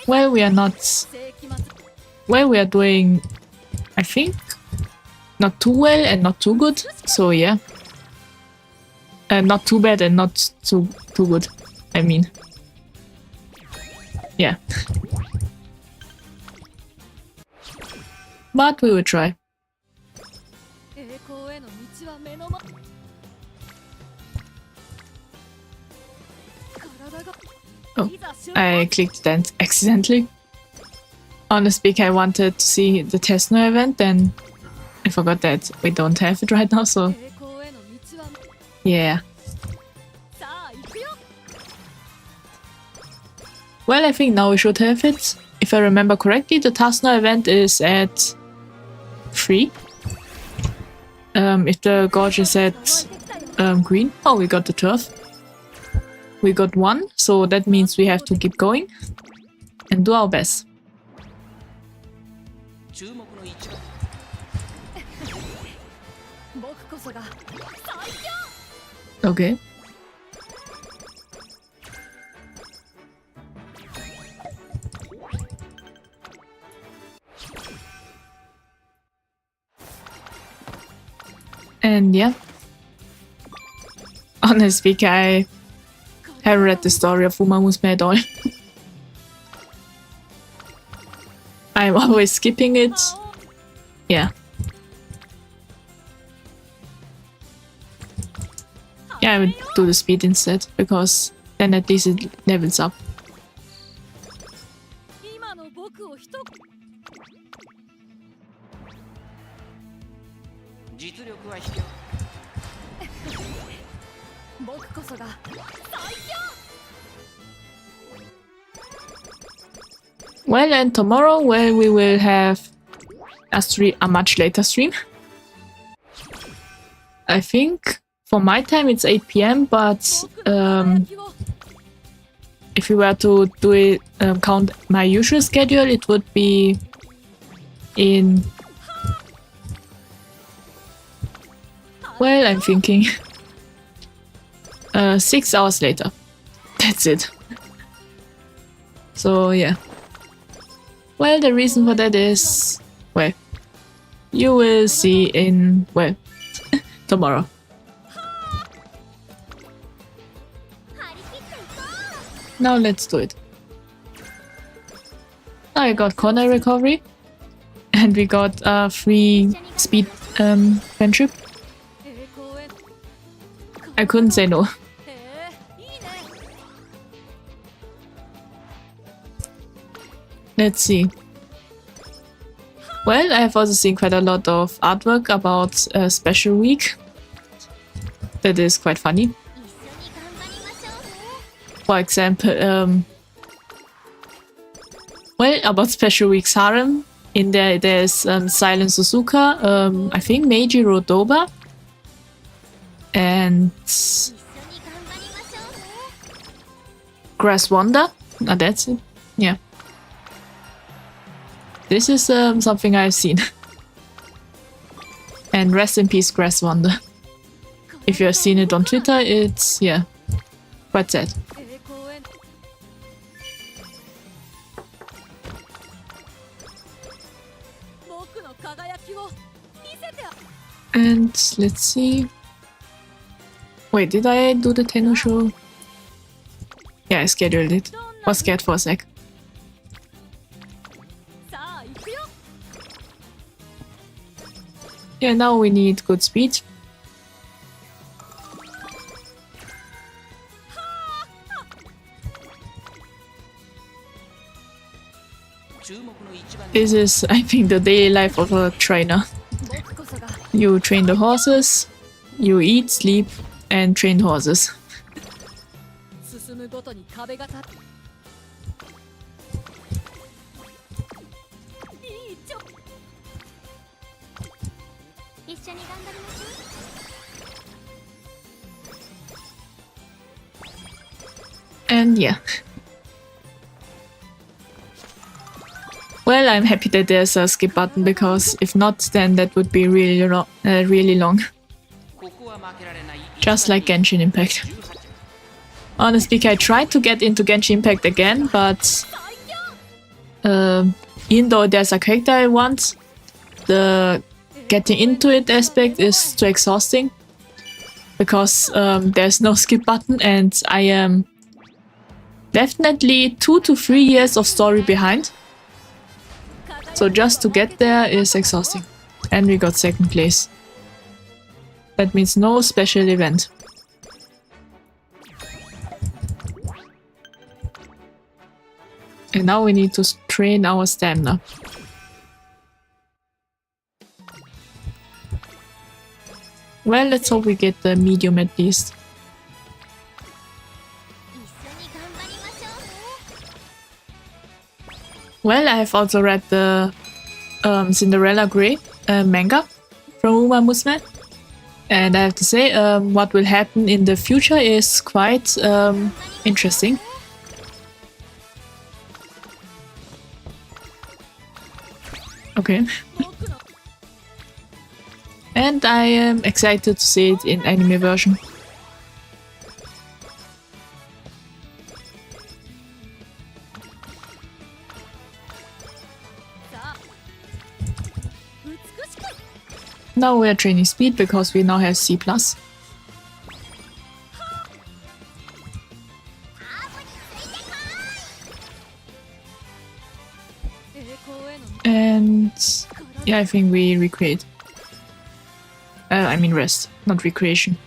Well, we are not. Well, we are doing, I think, not too well and not too good. So yeah. Not too bad and not too good. I mean. Yeah. But we will try. Oh, I clicked that accidentally. Honestly, I wanted to see the Tesno event, and I forgot that we don't have it right now, so... yeah. Well, I think now we should have it. If I remember correctly, the Sasanao event is at 3. If the gorge is at green. Oh, we got the turf. We got 1, so that means we have to keep going and do our best. Okay. And yeah. Honestly, I haven't read the story of Umamusume at all. I'm always skipping it. Yeah. Yeah, I would do the speed instead, because then at least it levels up. Well, and tomorrow, well, we will have a much later stream. I think for my time it's 8 PM, but if we were to do it, count my usual schedule, it would be in... Well, I'm thinking 6 hours later. That's it. So, yeah. Well, the reason for that is... Well, you will see in... Well, tomorrow. Now let's do it. I got corner recovery. And we got a free speed friendship. I couldn't say no. Let's see. Well, I have also seen quite a lot of artwork about Special Week. That is quite funny. For example, well, about Special Week's harem. In there's Silent Suzuka, I think Meiji Hatoba, and Grass Wonder. Ah, that's it. Yeah. This is something I've seen. And rest in peace, Grass Wonder. If you have seen it on Twitter, it's, yeah, quite sad. And let's see. Wait, did I do the Tenno show? Yeah, I scheduled it. Was scared for a sec. Yeah, now we need good speed. This is, I think, the daily life of a trainer. You train the horses, you eat, sleep, and train horses. And yeah. Well, I'm happy that there's a skip button, because if not, then that would be really long. Just like Genshin Impact. Honestly, I tried to get into Genshin Impact again, but even though there's a character I want, the getting into it aspect is too exhausting, because there's no skip button, and I am definitely 2 to 3 years of story behind. So just to get there is exhausting. And we got 2nd place. That means no special event. And now we need to train our stamina. Well, let's hope we get the medium at least. Well, I have also read the Cinderella Grey manga from Umamusume. And I have to say, what will happen in the future is quite interesting. Okay. And I am excited to see it in anime version. Now we are training speed because we now have C+. And yeah, I think we recreate. I mean rest, not recreation.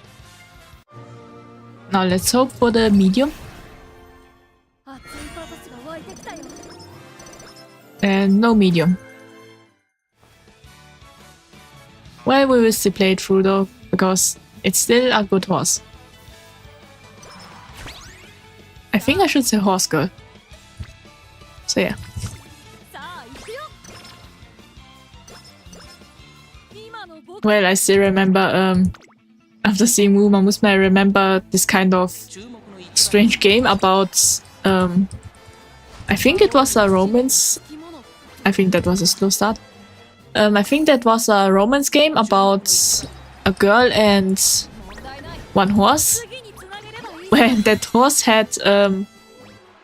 Now let's hope for the medium. And no medium. Well, we will still play it through though, because it's still a good horse. I think I should say horse girl. So yeah. Well, I still remember, after seeing Umamusume, I remember this kind of strange game about, I think it was a romance. I think that was a slow start. I think that was a romance game about a girl and one horse. Where that horse had,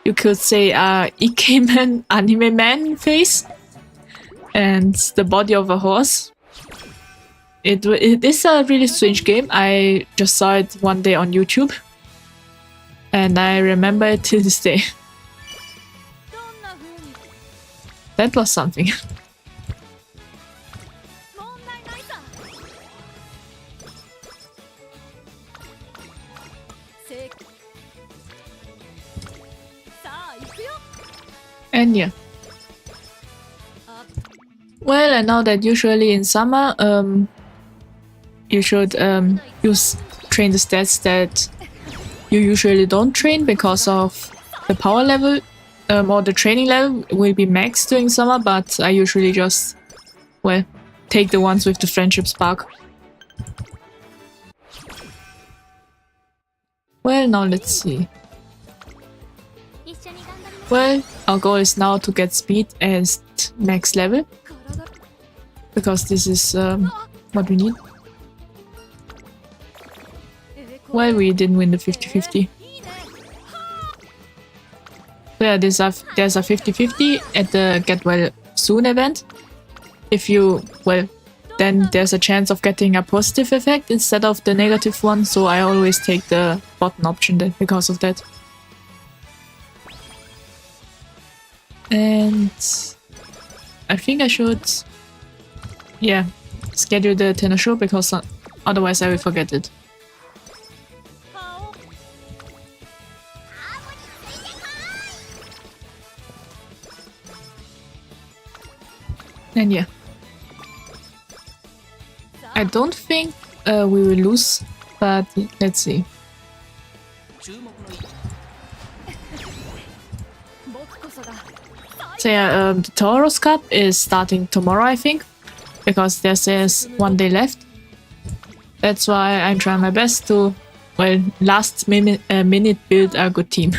you could say, a Ikemen anime man face and the body of a horse. It is a really strange game. I just saw it one day on YouTube and I remember it till this day. That was something. And yeah. Well, I know that usually in summer, you should train the stats that you usually don't train because of the power level or the training level will be max during summer, but I usually just, well, take the ones with the friendship spark. Well, now let's see. Well, our goal is now to get speed at max level, because this is what we need. Well, we didn't win the 50-50. Yeah, there's a 50-50 at the Get Well Soon event. If you, well, then there's a chance of getting a positive effect instead of the negative one, so I always take the button option then because of that. And I think I should, yeah, schedule the tenor show because otherwise I will forget it. And yeah, I don't think we will lose, but let's see. So yeah, the Taurus Cup is starting tomorrow, I think, because there's one day left. That's why I'm trying my best to, well, last minute build a good team.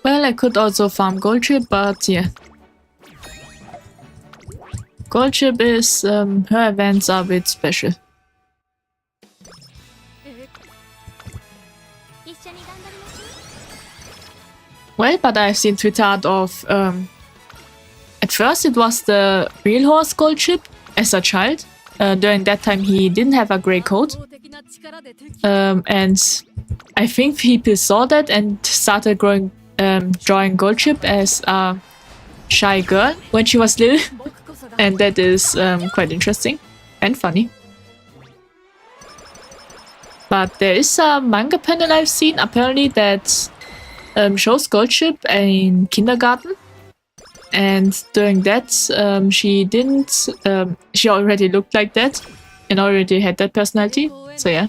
Well, I could also farm Gold Chip, but yeah. Gold Chip is, her events are a bit special. Well, but I've seen Twitter art of, at first it was the real horse Gold Chip as a child. During that time he didn't have a grey coat. And I think people saw that and started drawing Gold Chip as a shy girl when she was little. And that is quite interesting and funny. But there is a manga panel I've seen apparently that shows Gold Chip in kindergarten. And during that, she already looked like that. and already had that personality. So yeah,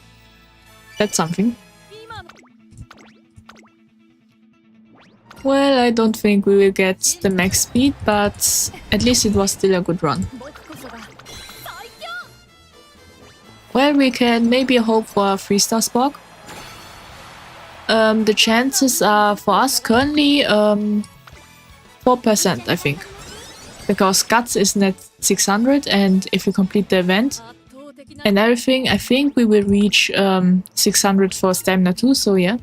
that's something. Well, I don't think we will get the max speed, but at least it was still a good run. Well, we can maybe hope for a 3-star Spock. The chances are for us currently 4%, I think. Because Guts is net 600, and if we complete the event and everything, I think we will reach 600 for Stamina too, so yeah.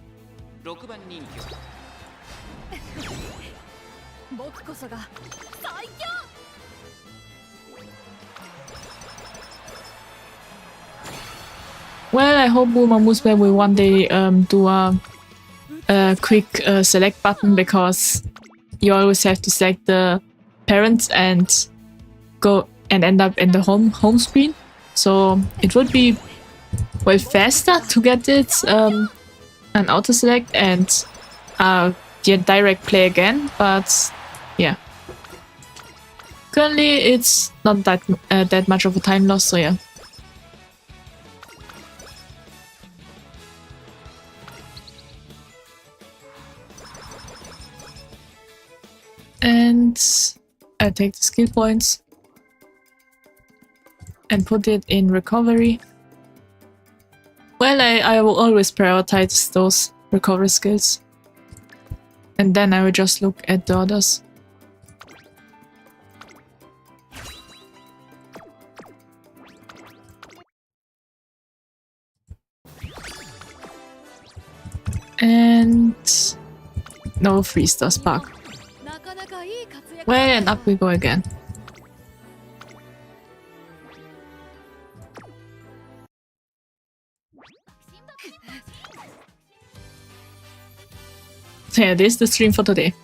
Well, I hope Umamusume will one day do a quick select button, because you always have to select the parents and go and end up in the home screen. So it would be well faster to get it an auto select and direct play again, but yeah. Currently it's not that much of a time loss, so yeah. And I take the skill points and put it in recovery. Well, I will always prioritize those recovery skills. And then I will just look at the others. And no 3-star Spark. Well, and up we go again. So yeah, this is the stream for today.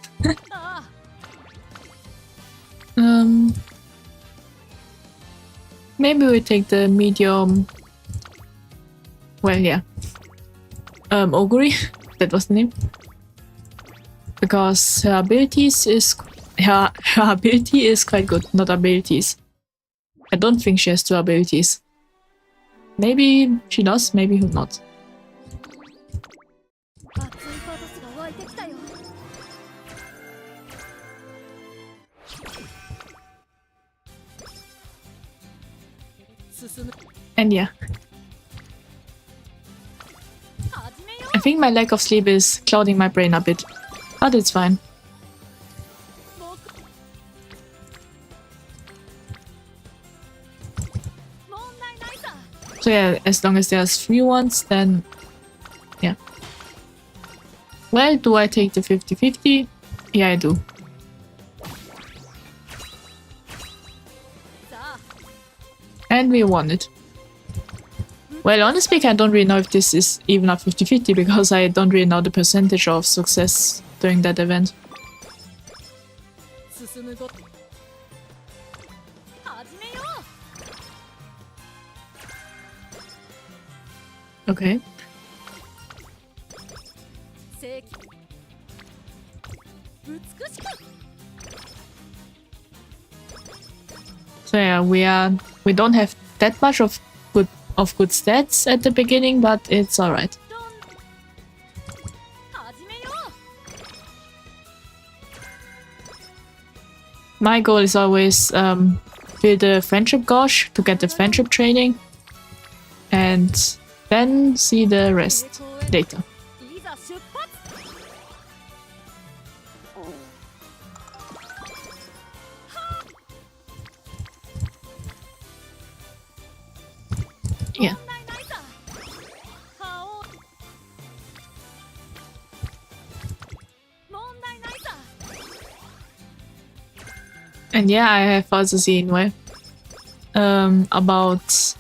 Maybe we take the medium. Well, yeah. Oguri, that was the name. Because her abilities is her ability is quite good, not abilities. I don't think she has 2 abilities. Maybe she does, maybe not. And yeah. I think my lack of sleep is clouding my brain a bit, but it's fine. So yeah, as long as there's 3 ones, then yeah. Well, do I take the 50-50? Yeah, I do. And we won it. Well, honestly, I don't really know if this is even a 50-50, because I don't really know the percentage of success during that event. Okay. So yeah, we don't have that much of good stats at the beginning, but it's alright. My goal is always build a friendship gauge to get the friendship training, and then see the rest later. Yeah. And yeah, I have also seen about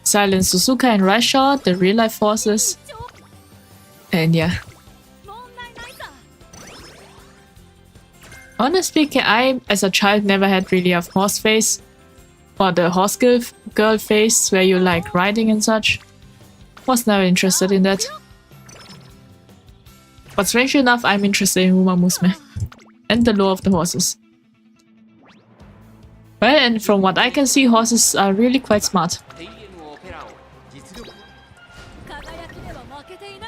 Silent Suzuka and Raisha, the real life forces. And yeah. Honestly, I, as a child, never had really a horse face. Or the horse girl face, where you like riding and such. Was never interested in that. But strangely enough, I'm interested in Umamusume. And the lore of the horses. Well, and from what I can see, horses are really quite smart.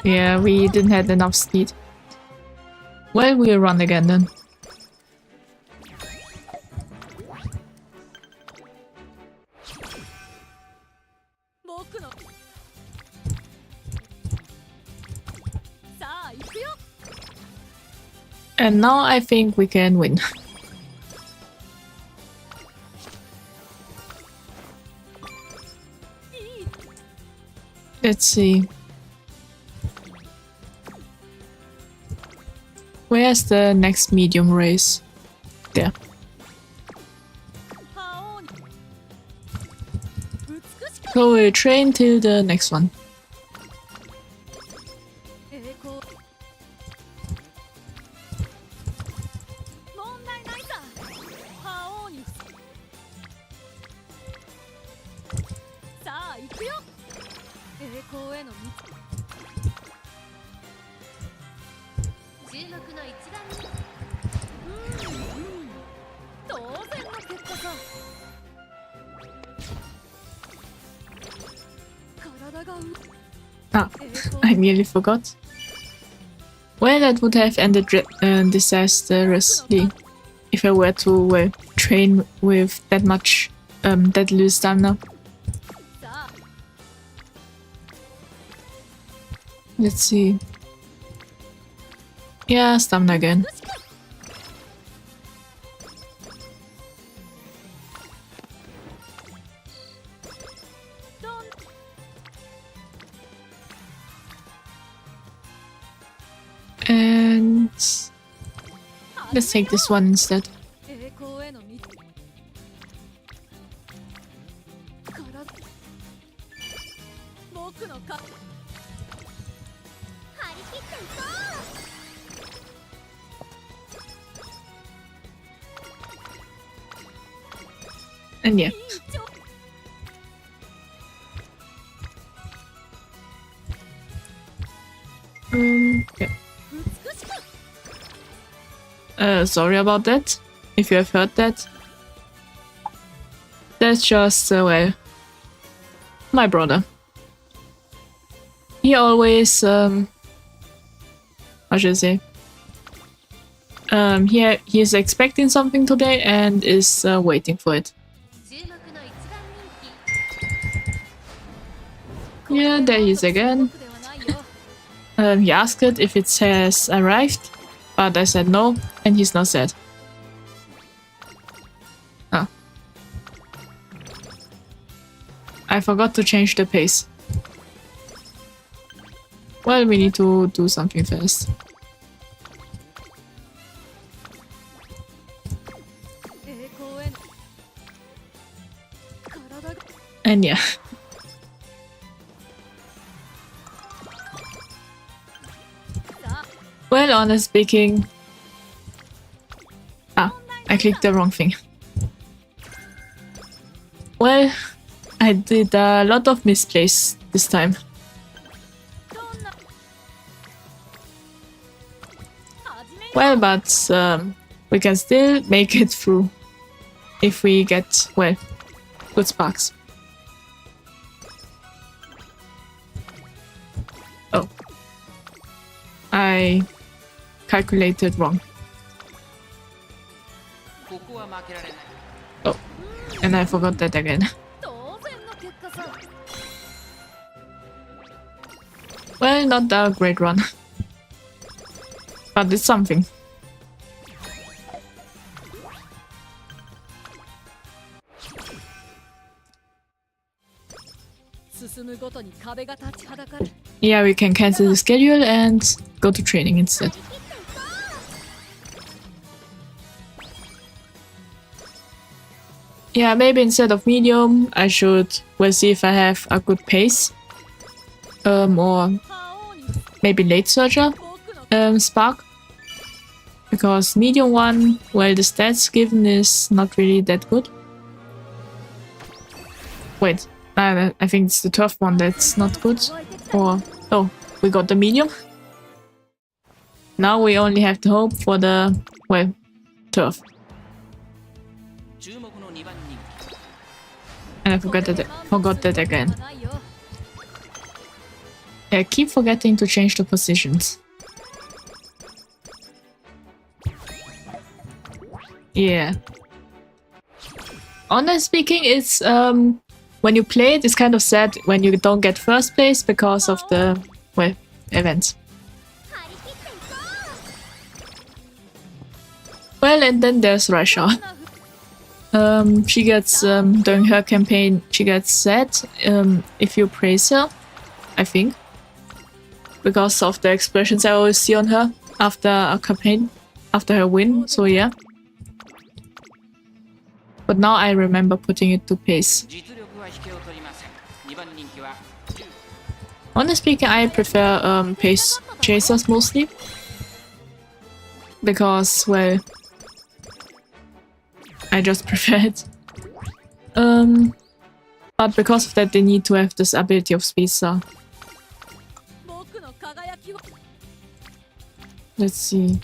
Yeah, we didn't have enough speed. Well, we'll run again then. And now I think we can win. Let's see. Where's the next medium race? There. So we'll train till the next one. Ah, I nearly forgot. Well, that would have ended disastrously if I were to train with that much that little stamina. Let's see. Yeah, stamina again. And let's take this one instead. And yeah. Yeah. Sorry about that, if you have heard that. That's just, well, my brother. He always, how should I say? He is expecting something today and is waiting for it. Yeah, there he is again. He asked if it has arrived, but I said no, and he's not sad. Ah. I forgot to change the pace. Well, we need to do something fast. And yeah. Well, honest speaking... Ah, I clicked the wrong thing. Well, I did a lot of misplays this time. Well, but we can still make it through if we get, well, good sparks. Oh. I calculated wrong. Oh, and I forgot that again. Well, not a great run. But it's something. Yeah, we can cancel the schedule and go to training instead. Yeah, maybe instead of medium, I should, we'll see if I have a good pace. Or maybe late surger spark. Because medium one, well, the stats given is not really that good. Wait, I think it's the turf one that's not good. Or, oh, we got the medium. Now we only have to hope for the, well, turf. And I forgot that again. I keep forgetting to change the positions. Yeah. Honestly speaking, it's when you play it, it's kind of sad when you don't get first place because of the, well, events. Well, and then there's Russia. She gets, during her campaign, she gets sad if you praise her, I think. Because of the expressions I always see on her after a campaign, after her win, so yeah. But now I remember putting it to pace. Honestly speaking, I prefer pace chasers mostly. Because, well, I just prefer it. But because of that, they need to have this ability of speed, so. Let's see.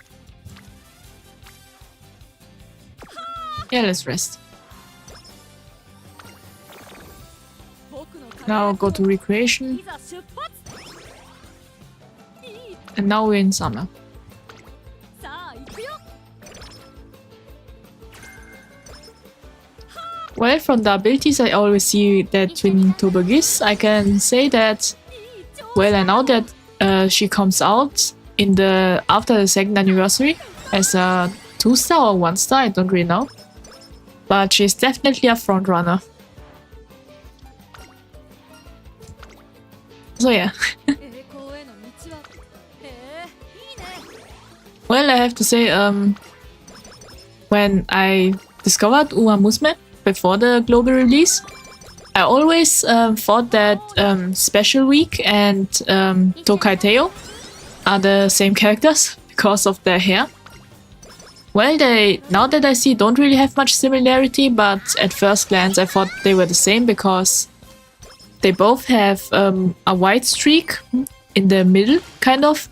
Yeah, let's rest. Now go to recreation. And now we're in summer. Well, from the abilities I always see that Twin Tobogis, I can say that, well, I know that she comes out in the after the 2nd anniversary as a 2-star or 1-star, I don't really know. But she's definitely a front runner. So yeah. Well, I have to say, when I discovered Umamusume before the global release, I always thought that Special Week and Tokaiteo are the same characters because of their hair. Well, they, now that I see, don't really have much similarity, but at first glance I thought they were the same because they both have a white streak in the middle, kind of.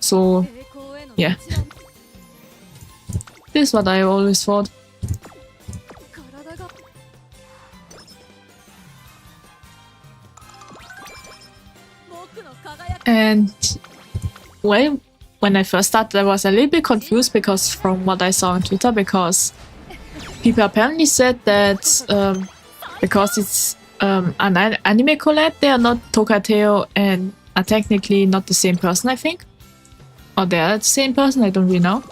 So, yeah. This is what I always thought. And, well, when I first started, I was a little bit confused because from what I saw on Twitter, because people apparently said that because it's an anime collab, they are not Tokateo and are technically not the same person, I think. Or they are the same person, I don't really know.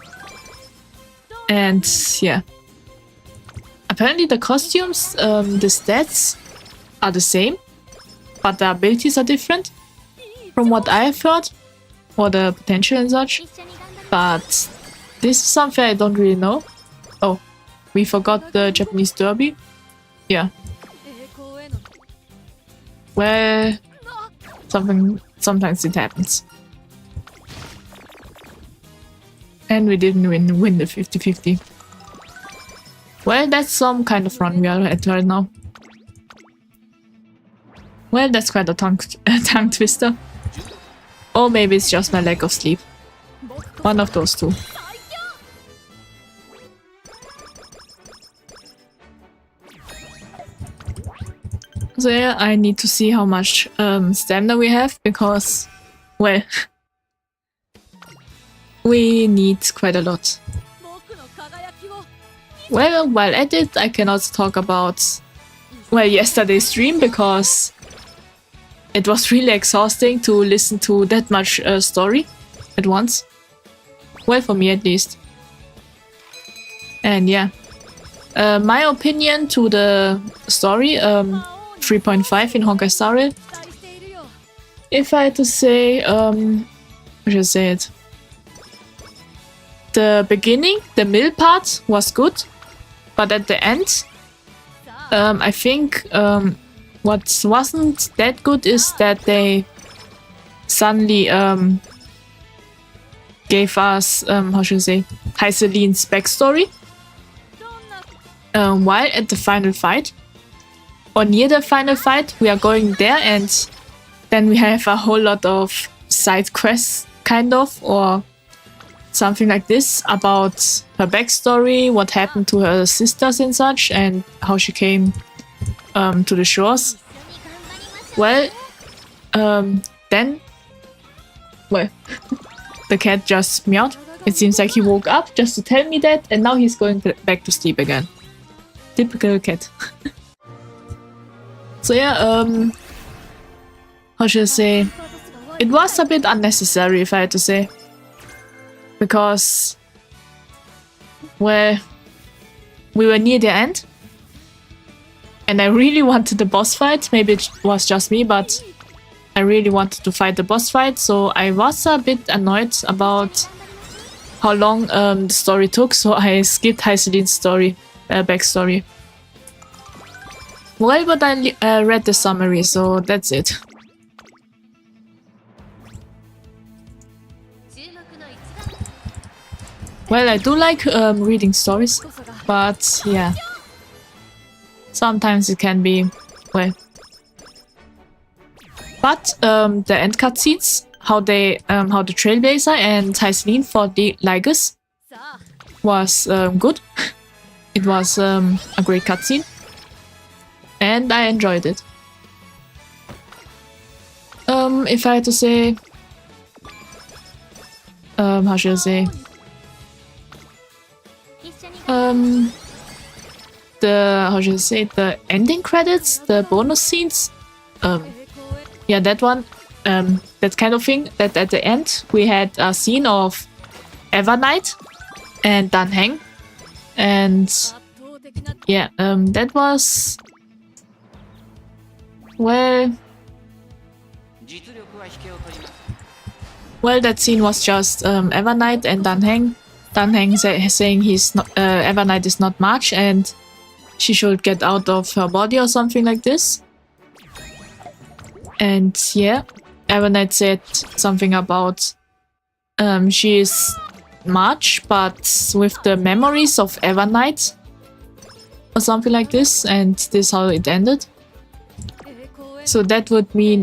And yeah. Apparently the costumes, the stats are the same, but the abilities are different from what I have heard. Or the potential and such, but this is something I don't really know. Oh, we forgot the Japanese derby. Yeah. Well, sometimes it happens. And we didn't win the 50-50. Well, that's some kind of run we are at right now. Well, that's quite a tongue twister. Or maybe it's just my lack of sleep. One of those two. So yeah, I need to see how much stamina we have because, well, we need quite a lot. Well, while at it, I cannot talk about, well, yesterday's stream because it was really exhausting to listen to that much story at once. Well, for me at least. And yeah. My opinion to the story, 3.5 in Honkai Star Rail. If I had to say, how should I say it? The beginning, the middle part was good. But at the end, I think what wasn't that good is that they suddenly gave us, how should I say, Heiseline's backstory. While at the final fight, or near the final fight, we are going there and then we have a whole lot of side quests, kind of, or something like this, about her backstory, what happened to her sisters and such, and how she came to the shores. Well, then, well, the cat just meowed. It seems like he woke up just to tell me that, and now he's going back to sleep again. Typical cat. So yeah, how should I say? It was a bit unnecessary, if I had to say. Because, well, we were near the end. And I really wanted the boss fight. Maybe it was just me, but I really wanted to fight the boss fight. So I was a bit annoyed about how long the story took. So I skipped Haiseline's story, backstory. Well, but I read the summary, so that's it. Well, I do like reading stories, but yeah. Sometimes it can be, well. But the end cutscenes, how the Trailblazer and Haiseline fought the Ligus was good. It was a great cutscene. And I enjoyed it. If I had to say, how should I say? The ending credits, the bonus scenes, yeah, that one, that kind of thing. That at the end we had a scene of Evernight and Danheng, and yeah, that was, well, that scene was just Evernight and Danheng. Danheng saying he's not, Evernight is not much and she should get out of her body or something like this. And yeah, Evernight said something about she is much, but with the memories of Evernight or something like this, and this is how it ended. So that would mean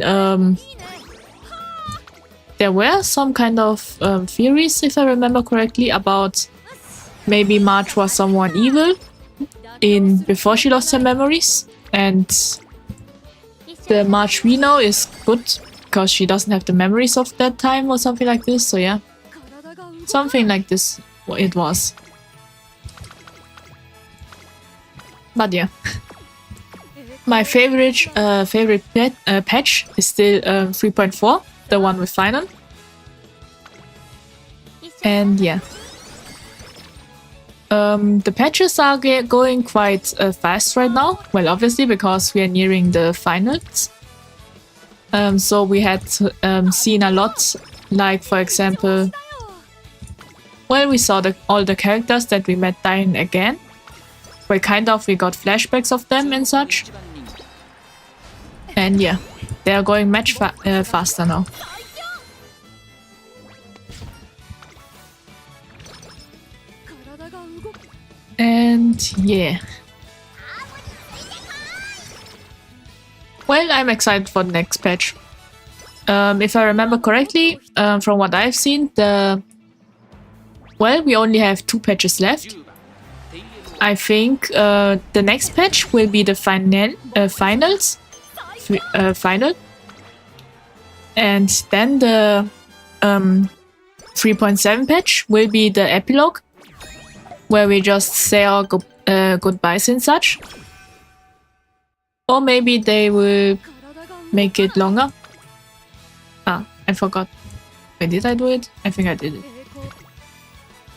there were some kind of theories, if I remember correctly, about maybe March was someone evil before she lost her memories, and the March we know is good because she doesn't have the memories of that time or something like this. So yeah, something like this it was. But yeah, my favorite patch is still 3.4, the one with Final. And yeah, the patches are going quite fast right now. Well, obviously because we are nearing the finals. So we had seen a lot, like for example, well, we saw all the characters that we met dying again. Well, kind of, we got flashbacks of them and such. And yeah, they are going much faster now. And yeah. Well, I'm excited for the next patch. If I remember correctly, from what I've seen, well, we only have 2 patches left. I think the next patch will be the finals. Final. And then the 3.7 patch will be the epilogue, where we just say our goodbyes and such. Or maybe they will make it longer. Ah, I forgot. Wait, did I do it? I think I did it.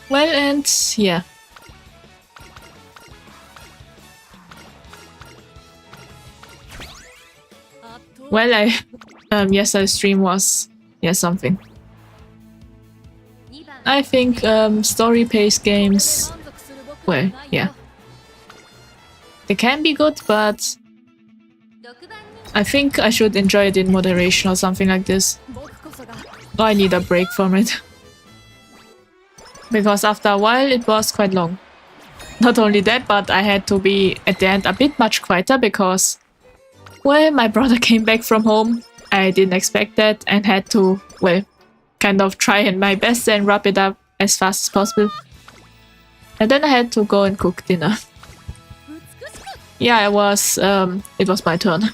Well, and yeah. Well, yesterday's stream was, yeah, something. I think story-based games, well, yeah. They can be good, but I think I should enjoy it in moderation or something like this. Or I need a break from it. Because after a while it was quite long. Not only that, but I had to be at the end a bit much quieter because, well, my brother came back from home. I didn't expect that and had to, well, kind of try my best and wrap it up as fast as possible. And then I had to go and cook dinner. Yeah, it was my turn.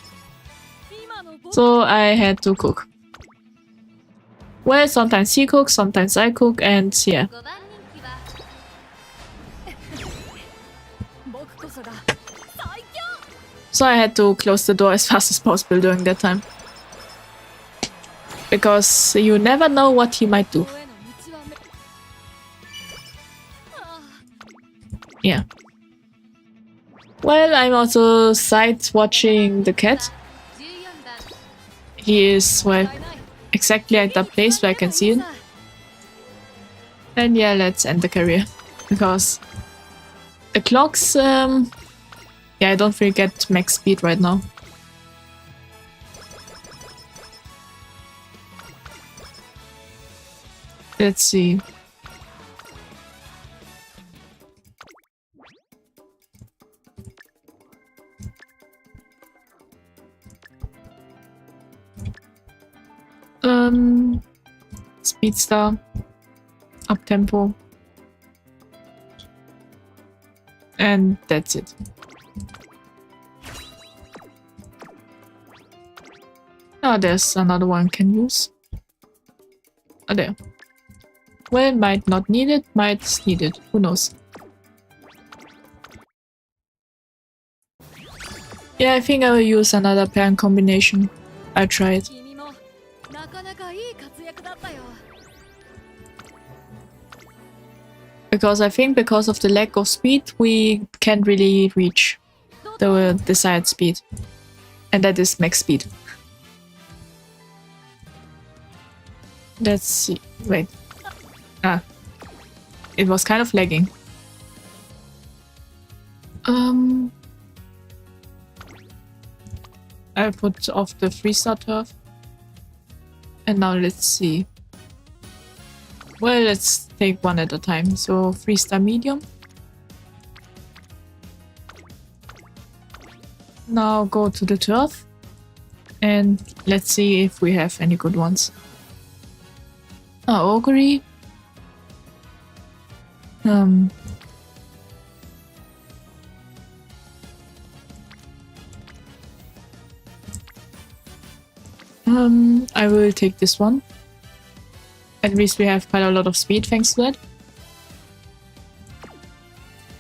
So I had to cook. Well, sometimes he cooks, sometimes I cook, and yeah. So I had to close the door as fast as possible during that time. Because you never know what he might do. Yeah. Well, I'm also side watching the cat. He is, well, exactly at that place where I can see him. And yeah, let's end the career. Because the clocks, yeah, I don't really get max speed right now. Let's see. Speedstar, up tempo, and that's it. Oh, there's another one I can use. Oh, there. Well, might not need it, might need it. Who knows? Yeah, I think I will use another parent combination. I tried. Because I think because of the lack of speed, we can't really reach the desired speed. And that is max speed. Let's see. Wait. Ah. It was kind of lagging. I put off the freestyle turf. And now let's see. Well, let's take one at a time. So, freestyle medium. Now go to the turf. And let's see if we have any good ones. Augury. I will take this one. At least we have quite a lot of speed thanks to that.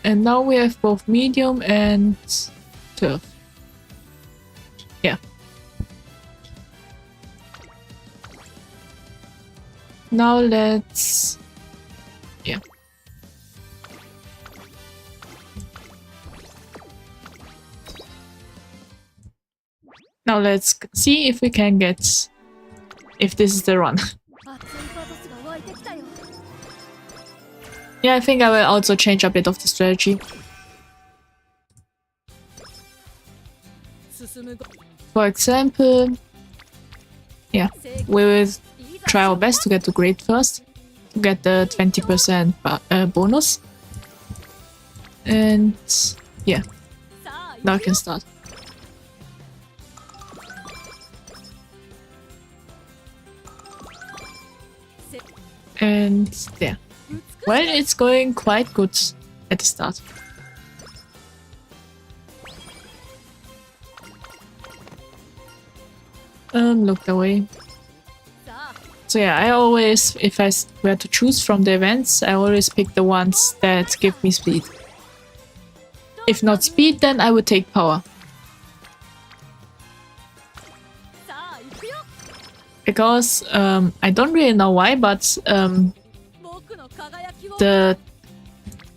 And now we have both medium and turf. Yeah. Now let's... yeah. Now let's see if we can get... if this is the run. Yeah, I think I will also change a bit of the strategy. For example, yeah, we will try our best to get to grade first, to get the 20% bonus. And yeah, now I can start. And there. Well, it's going quite good at the start. Looked away. So yeah, I always, if I were to choose from the events, I always pick the ones that give me speed. If not speed, then I would take power. Because, I don't really know why, but the,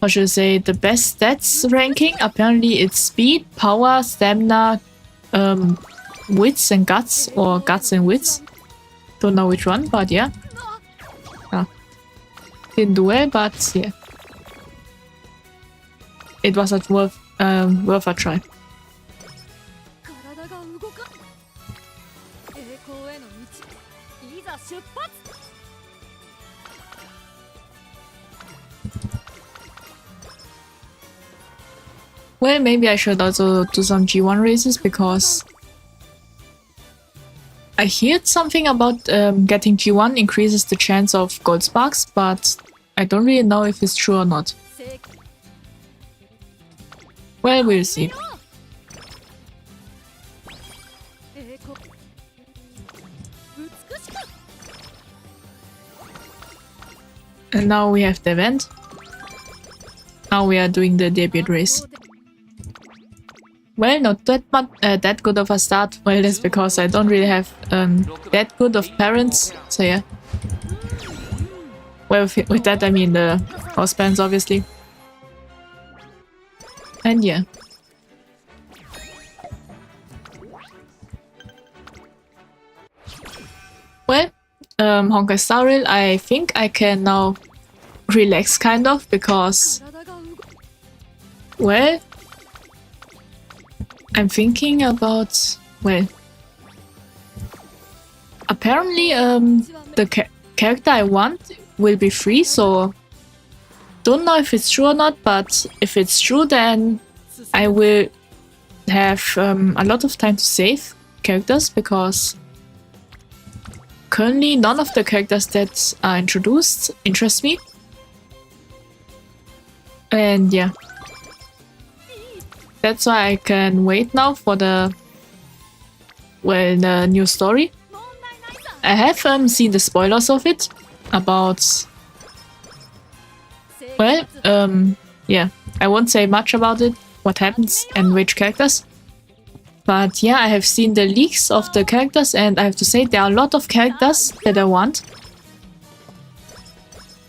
how should I say, the best stats ranking, apparently it's speed, power, stamina, wits and guts, or guts and wits. Don't know which one, but yeah. Didn't do well, but yeah. It was worth a try. Well, maybe I should also do some G1 races, because I heard something about getting G1 increases the chance of gold sparks, but I don't really know if it's true or not. Well, we'll see. And now we have the event. Now we are doing the debut race. Well, not that good of a start. Well, that's because I don't really have that good of parents. So yeah. Well, with that I mean the house parents, obviously. And yeah. Well, Honkai Star Rail, I think I can now relax kind of because, well, I'm thinking about, well, apparently the character I want will be free, so don't know if it's true or not, but if it's true then I will have a lot of time to save characters because currently none of the characters that are introduced interest me. And yeah. That's why I can wait now for the, well, the new story. I have seen the spoilers of it about, well, yeah, I won't say much about it, what happens and which characters. But yeah, I have seen the leaks of the characters and I have to say there are a lot of characters that I want.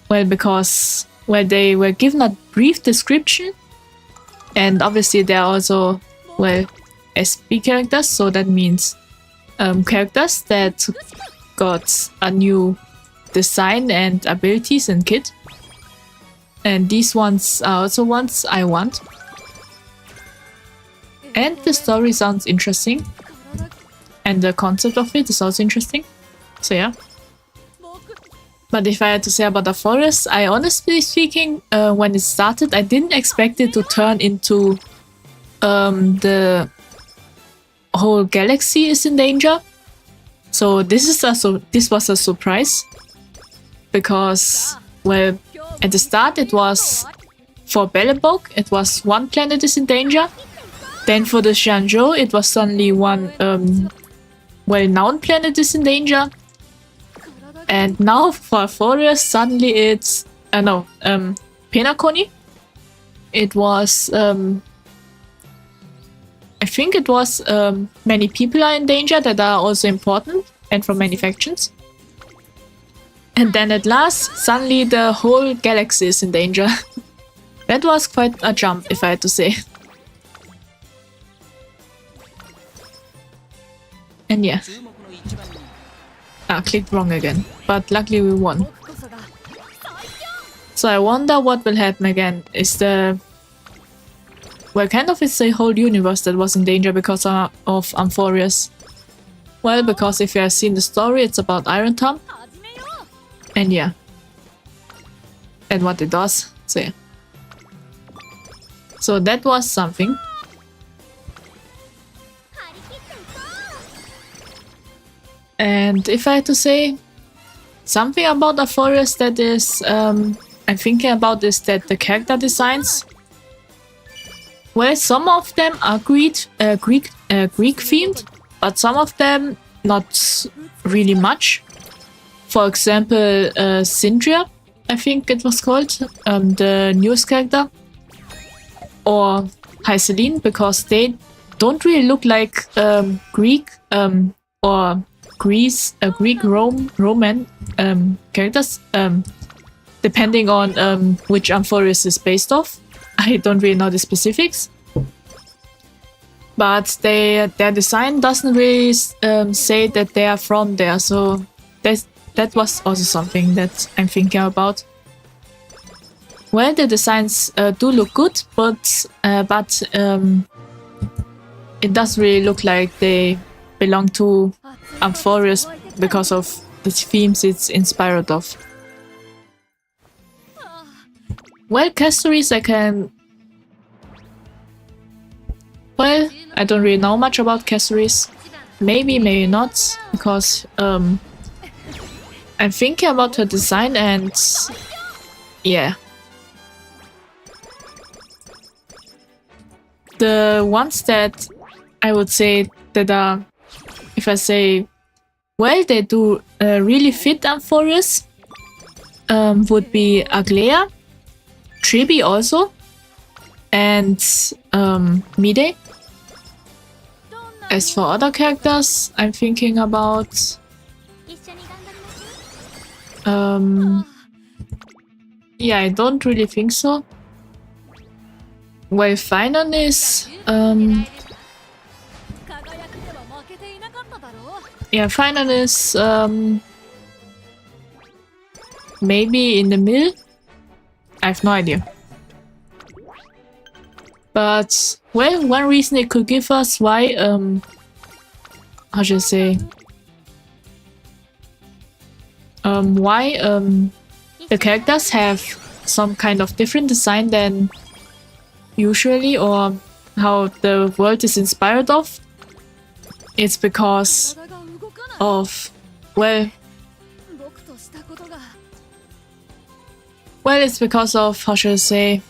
Well, because, well, they were given a brief description. And obviously there are also, well, SP characters, so that means characters that got a new design and abilities and kit. And these ones are also ones I want. And the story sounds interesting. And the concept of it is also interesting. So yeah. But if I had to say about the forest, I honestly speaking, when it started, I didn't expect it to turn into the whole galaxy is in danger. So this was a surprise because, well, at the start it was for Bellebok, it was one planet is in danger. Then for the Xianzhou, it was suddenly one well-known planet is in danger. And now for Forest, suddenly it's Penacony. It was I think it was many people are in danger that are also important and from many factions. And then at last, suddenly the whole galaxy is in danger. That was quite a jump, if I had to say. And yeah. Clicked wrong again, but luckily we won. So I wonder what will happen again. Is the... Well, kind of it's the whole universe that was in danger because of Amphorius. Well, because if you have seen the story, it's about Iron Tom. And yeah. And what it does. So yeah. So that was something. And if I had to say something about the forest that is I'm thinking about is that the character designs, well, some of them are Greek themed, but some of them not really much. For example, Sindria, I think it was called, the newest character, or Hyceline, because they don't really look like Greek or Greek Roman characters, depending on which Amphorius is based off. I don't really know the specifics, but their design doesn't really say that they are from there. So that was also something that I'm thinking about. Well, the designs do look good, but it doesn't really look like they belong to Amphorius because of the themes it's inspired of. Well, Castories I can... Well, I don't really know much about Castories. Maybe, maybe not, because I'm thinking about her design and... yeah. The ones that I would say that are, if I say well, they do really fit Amphoreus would be Aglea, Tribi also, and Mide. As for other characters, I'm thinking about yeah, I don't really think so. Well, Finon is yeah, Finon is maybe in the middle. I have no idea. But well, one reason it could give us why how should I say why the characters have some kind of different design than usually, or how the world is inspired of. It's because of it's because of, how should I say,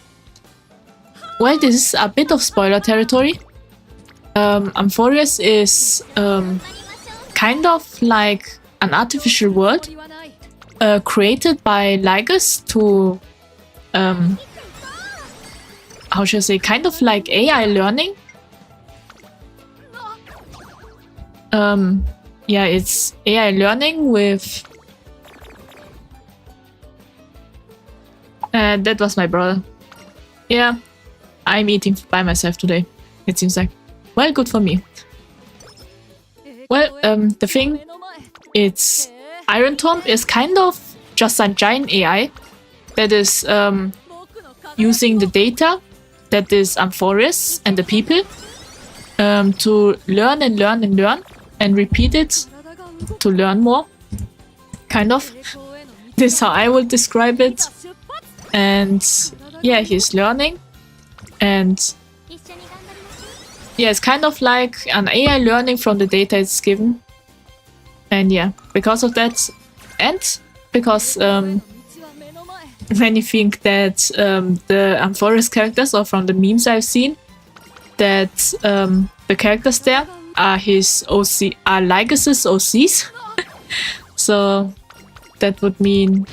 well, this is a bit of spoiler territory. Amphoreus is kind of like an artificial world created by Lygus to how should I say, kind of like AI learning. Yeah, it's AI learning with that was my brother. Yeah, I'm eating by myself today, it seems like. Well, good for me. Well, the thing, it's Iron Tomb is kind of just a giant AI that is using the data that is Amphoreus and the people to learn and learn and learn and repeat it to learn more. Kind of. This is how I would describe it. And yeah, he's learning. And yeah, it's kind of like an AI learning from the data it's given. And yeah, because of that, and because many think that the Amphoreus characters, or from the memes I've seen, that the characters there are his OC, are Lygus's OCs. So that would mean,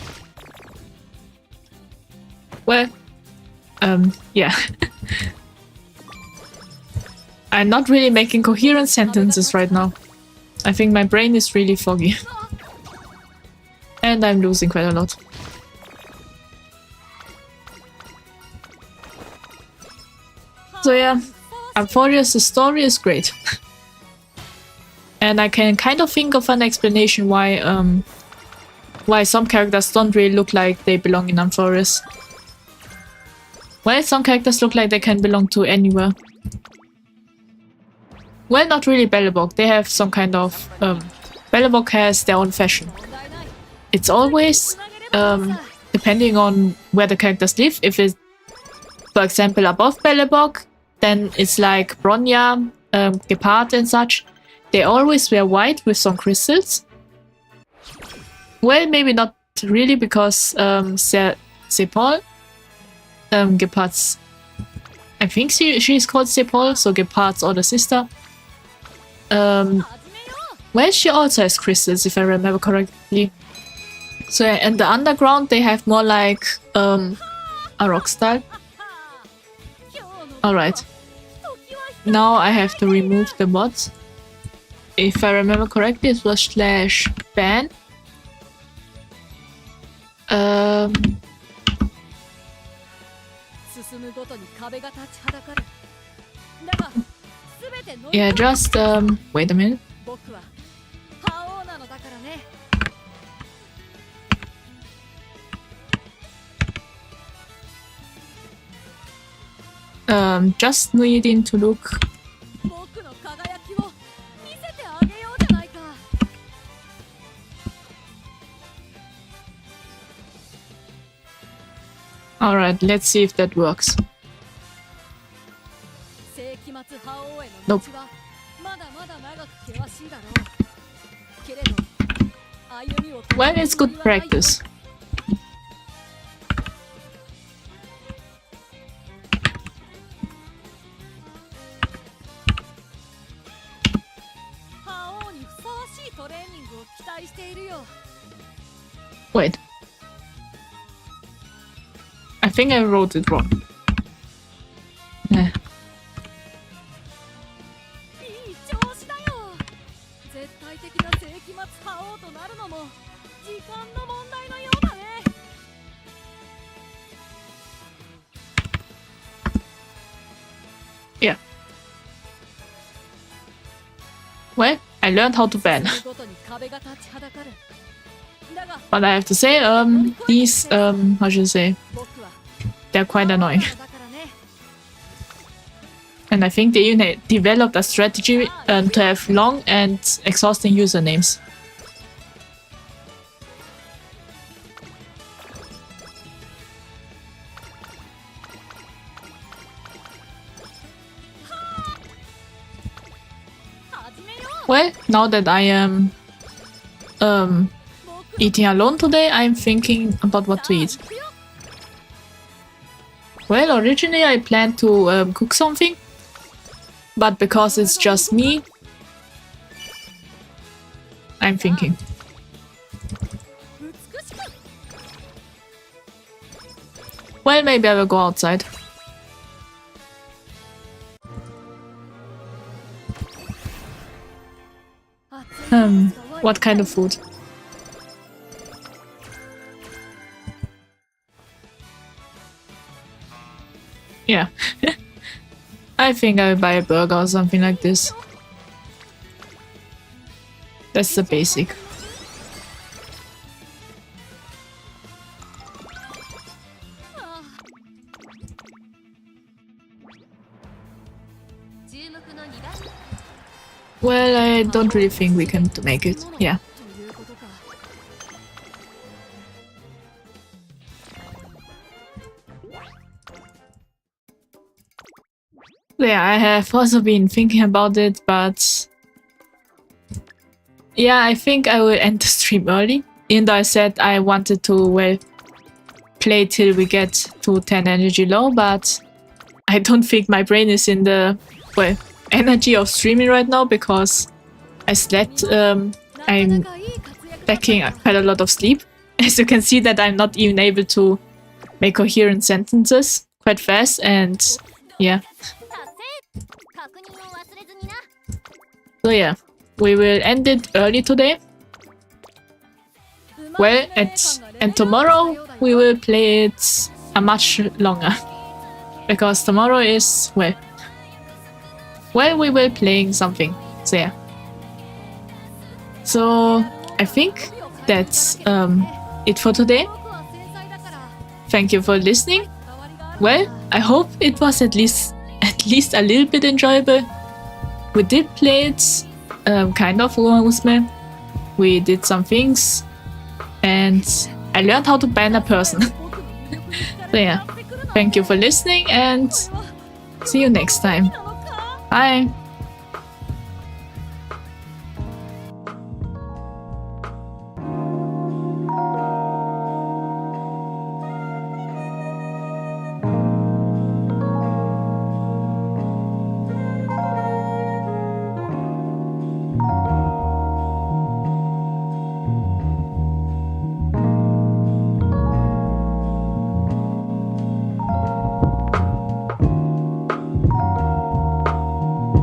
well, yeah. I'm not really making coherent sentences right now. I think my brain is really foggy. And I'm losing quite a lot. So yeah, Amphoreus' story is great. And I can kind of think of an explanation why some characters don't really look like they belong in Amphoreus. Well, some characters look like they can belong to anywhere. Well, not really Belobog. They have some kind of... Belobog has their own fashion. It's always depending on where the characters live. If it's, for example, above Belobog, then it's like Bronya, Gepard and such. They always wear white with some crystals. Well, maybe not really, because Sepol, Gepard's... I think she's called Sepol, so Gepard's older sister. Well, she also has crystals, if I remember correctly. So yeah, in the underground they have more like a rock style. Alright. Now I have to remove the mods. If I remember correctly, it was /ban. Yeah, just wait a minute. Just needing to look. Alright, let's see if that works. Nope. Well, it's good practice. Wait. I think I wrote it wrong. Eh. Yeah. Well, I learned how to ban. But I have to say, these, how should I say, they're quite annoying. And I think they even developed a strategy to have long and exhausting usernames. Well, now that I am eating alone today, I'm thinking about what to eat. Well, originally I planned to cook something, but because it's just me, I'm thinking. Well, maybe I will go outside. What kind of food? Yeah. I think I will buy a burger or something like this. That's the basic. Well, I don't really think we can make it. Yeah. Yeah, I have also been thinking about it, but yeah, I think I will end the stream early. Even though I said I wanted to, well, play till we get to 10 energy low, but I don't think my brain is in the, well, energy of streaming right now because I slept. I'm lacking quite a lot of sleep. As you can see that I'm not even able to make coherent sentences quite fast, and yeah. So yeah, we will end it early today. Well, and tomorrow we will play it a much longer. Because tomorrow is, well, we will playing something. So yeah. So I think that's it for today. Thank you for listening. Well, I hope it was at least a little bit enjoyable. We did play it, kind of Umamusume. We did some things, and I learned how to ban a person. So yeah, thank you for listening, and see you next time. Bye!